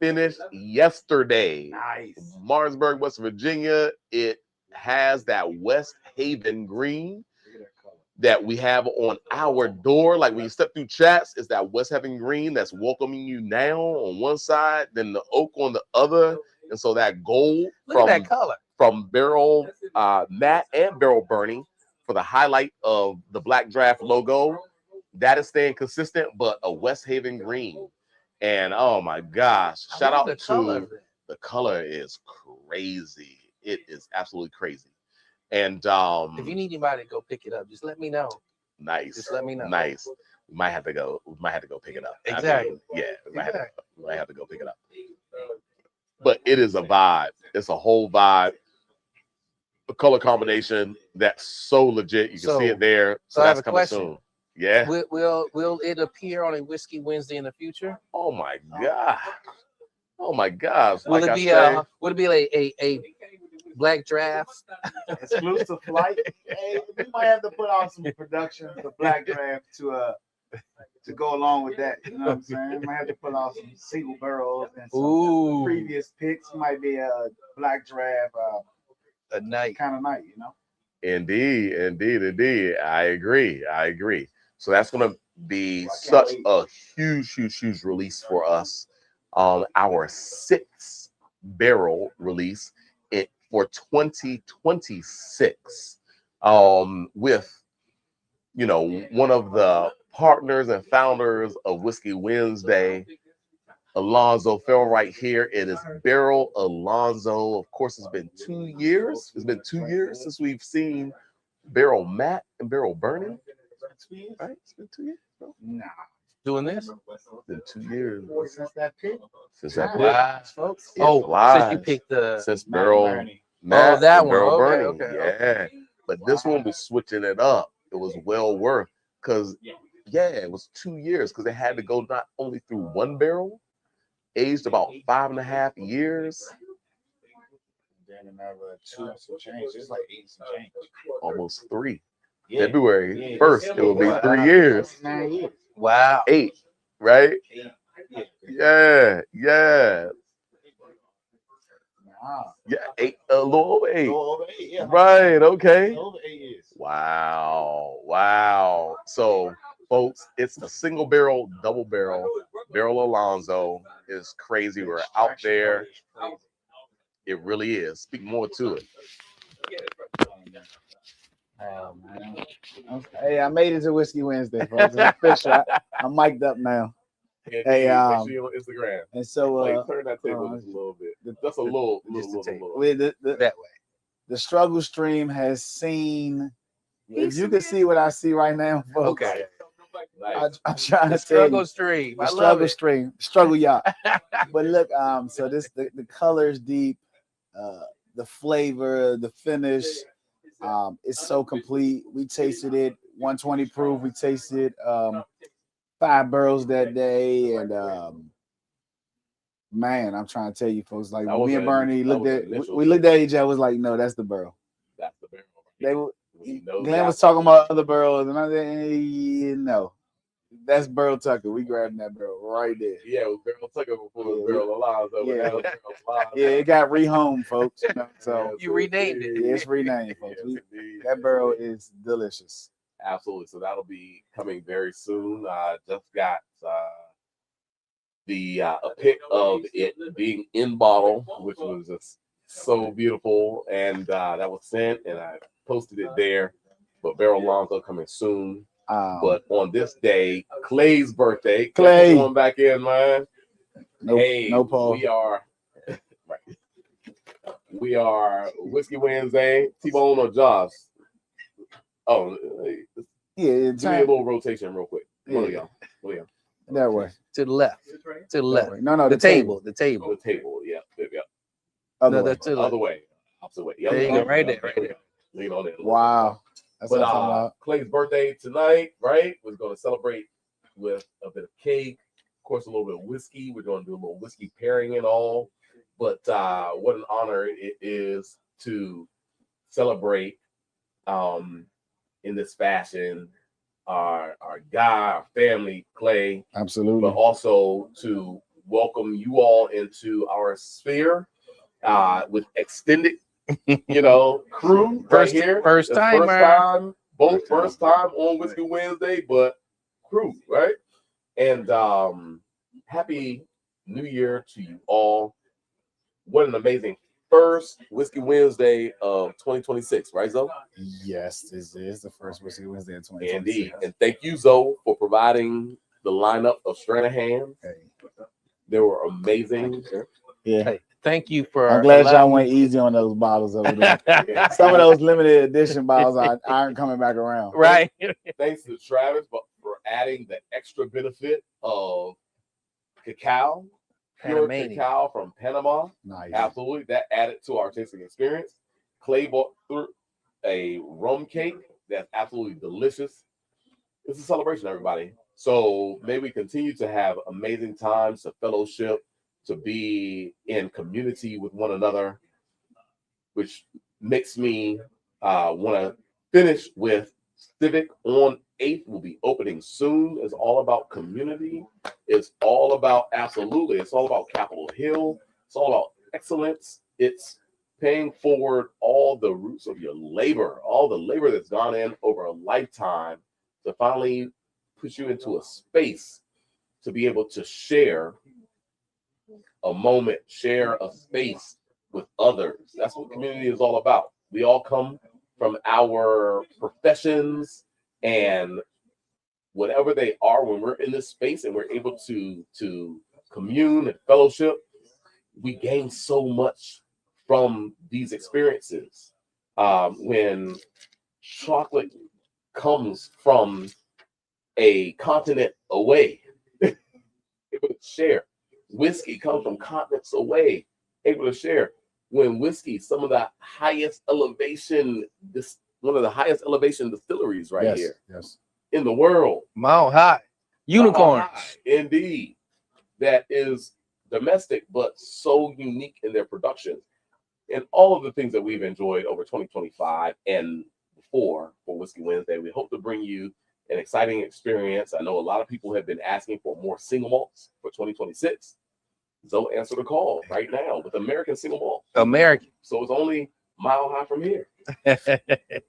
finished yesterday. nice. Martinsburg, West Virginia. It has that West Haven green that we have on our door. Like when you step through chats, it's that West Haven green that's welcoming you now on one side, then the oak on the other. And so that gold Look at that color. From barrel matte and barrel Burnie for the highlight of the Black Draft logo, that is staying consistent, but a West Haven green. And oh my gosh, shout out to the color is crazy. It is absolutely crazy. And if you need anybody to go pick it up, just let me know. Nice. Just let me know. Nice. We might have to go pick it up. Exactly. I mean, yeah, we might have to go pick it up. But it is a vibe. It's a whole vibe. A color combination that's so legit. You can see it there. So that's coming soon. Yeah. Will it appear on a Whiskey Wednesday in the future? Oh my god. Oh my gosh. Will it be like a Black Draft Exclusive flight? Hey, we might have to put out some production for Black Draft to go along with that. You know what I'm saying? We might have to put out some single barrels and some previous picks. Might be a Black Draft a night kind of night, you know. Indeed. I agree. So that's gonna be such a huge release for us. Our 6th barrel release for 2026. With one of the partners and founders of Whiskey Wednesday, Alonzo Farrell right here. It is Barrel Alonzo. Of course, it's been 2 years. It's been 2 years since we've seen Barrel Matt and Barrel Burnie. Right? It's been 2 years, bro. Nah. doing this. It's been 2 years Since that pick. since that pick. Flies, folks. It flies. Since you picked the Since Barrel Burnie. Matt that and one. Barrel Okay, Burnie. okay, Yeah. But this one was switching it up. It was well worth because it was 2 years because they had to go not only through one barrel, aged about 5.5 years. Then another 2 and some change. It's like 8 and some change. Almost 3. Yeah. February Yeah, 1st, it will be 3 years. 9 years. Wow. 8, right? 8. Yeah. Wow. Yeah, 8, a little over 8. Over 8, yeah. Right, okay. Over 8 years. Wow. So, folks, it's a single barrel, double barrel. Barrel Alonzo is crazy. We're out there. It really is. Speak more to it. Oh, man. Hey, I made it to Whiskey Wednesday, folks. It's official. I'm mic'd up now. Hey, Hey, make sure you're on Instagram. And so, Like, turn that table just a little bit. Just a little. with That way. the struggle stream has seen. If you can see what I see right now, folks. Okay. Nice. I'm trying The to tell you. struggle stream. The I love struggle it. stream, struggle yacht. But look, so this the color's deep, the flavor, the finish, it's so complete. We tasted it 120 proof. We tasted 5 barrels that day, and man, I'm trying to tell you, folks. Like me and Burnie looked at, we looked at each other. Was like, no, that's the barrel. That's the barrel. They were. No Glenn doubt. was talking about other barrels, and I said, no, that's Burl Tucker. We grabbing that barrel right there. Yeah, it was Barrel Tucker before it was Barrel Alonzo. Yeah. Now it's Barrel Alonzo. Yeah, it got rehomed, folks. You know, so You renamed it. yeah, it's renamed, folks. Yes, indeed. That barrel is delicious. Absolutely. So that'll be coming very soon. Just got a pic of it being in bottle, which was just so beautiful, and that was sent, and I posted it there. But Barrel Alonzo coming soon. But on this day, Clay's birthday. Clay. Going back in, man. No Paul. We are Whiskey Wednesday. T-Bone or Josh? Oh, Yeah, give me a little rotation real quick. One of Yeah. y'all. That way. To the left. To the left. No, The table. The The table. table. Yeah. Other No, way. that's to the Other left. way. Opposite way. There you go. Right there. Lean on it. Wow. That's But what I'm talking about. Clay's birthday tonight, right? We're going to celebrate with a bit of cake, of course, a little bit of whiskey. We're going to do a little whiskey pairing and all. But what an honor it is to celebrate in this fashion our guy, our family, Clay, Absolutely. but also to welcome you all into our sphere with extended crew right here. First It's time, both first time on Whiskey Wednesday, but crew, right? And happy New Year to you all. What an amazing first Whiskey Wednesday of 2026, right, Zoe? Yes, this is the first Whiskey Wednesday of 2026. Indeed. And thank you, Zoe, for providing the lineup of Stranahan. Hey. They were amazing. Yeah. Hey, thank you for. I'm glad y'all allowing went me- easy on those bottles over there. Some of those limited edition bottles aren't coming back around. Right. Thanks to Travis for adding the extra benefit of cacao, pure Panamanian. cacao from Panama. Nice. Absolutely. That added to our tasting experience. Clay bought through a rum cake that's absolutely delicious. It's a celebration, everybody. So may we continue to have amazing times, to fellowship, to be in community with one another, which makes me want to finish with Civic on 8th will be opening soon. It's all about community. It's all about it's all about Capitol Hill. It's all about excellence. It's paying forward all the roots of your labor, all the labor that's gone in over a lifetime to finally put you into a space to be able to share a moment, share a space with others. That's what community is all about. We all come from our professions and whatever they are. When we're in this space and we're able to commune and fellowship, we gain so much from these experiences. When chocolate comes from a continent away, able to share. Whiskey comes from continents away, able to share. When whiskey, some of the highest elevation one of the highest elevation distilleries right here Yes. in the world. Mount High. Unicorns. Indeed. That is domestic, but so unique in their production. And all of the things that we've enjoyed over 2025 and before for Whiskey Wednesday, we hope to bring you an exciting experience. I know a lot of people have been asking for more single malts for 2026. So answer the call right now with American Single Malt. American. So it's only mile high from here.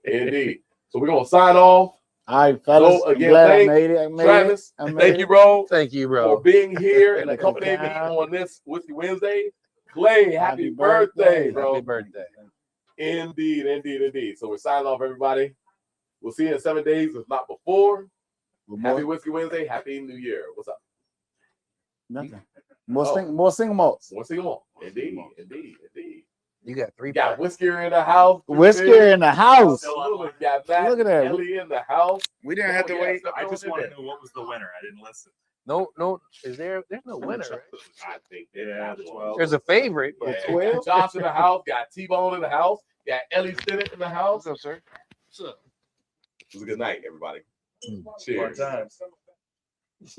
Indeed. So we're going to sign off. All right, fellas. So, again, I'm glad thank I made it. I made Travis, it. I made thank it. you, bro, Thank you, for bro. being here and Thank you, accompanying me Cal. on this Whiskey Wednesday. Clay, happy Happy birthday, birthday. bro. Happy birthday. Indeed, indeed, indeed. So we're signing off, everybody. We'll see you in 7 days, if not before. Well, Happy more, Whiskey Wednesday. Happy New Year. What's up? nothing. More, Oh. more single malts. More single malt. Indeed, indeed, indeed. You got 3 Got whiskey in the house. Whiskey in the house. Absolutely. Got Matt Look at that. Ellie in the house. We didn't have to Oh, wait. yes, I just everyone want in to there. know what was the winner. I didn't listen. No, there's no winner, right? I think Yeah, the 12. There's a favorite, but Yeah, got Josh in the house. Got T-Bone in the house. Got Ellie Stinnett in the house. What's up, sir? It was a good night, everybody. Hard Cheers. times.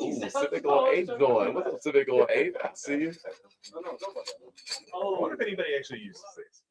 Ooh, Civic on 8 going. What's up, Civic on 8? I see you. I wonder if anybody actually uses this.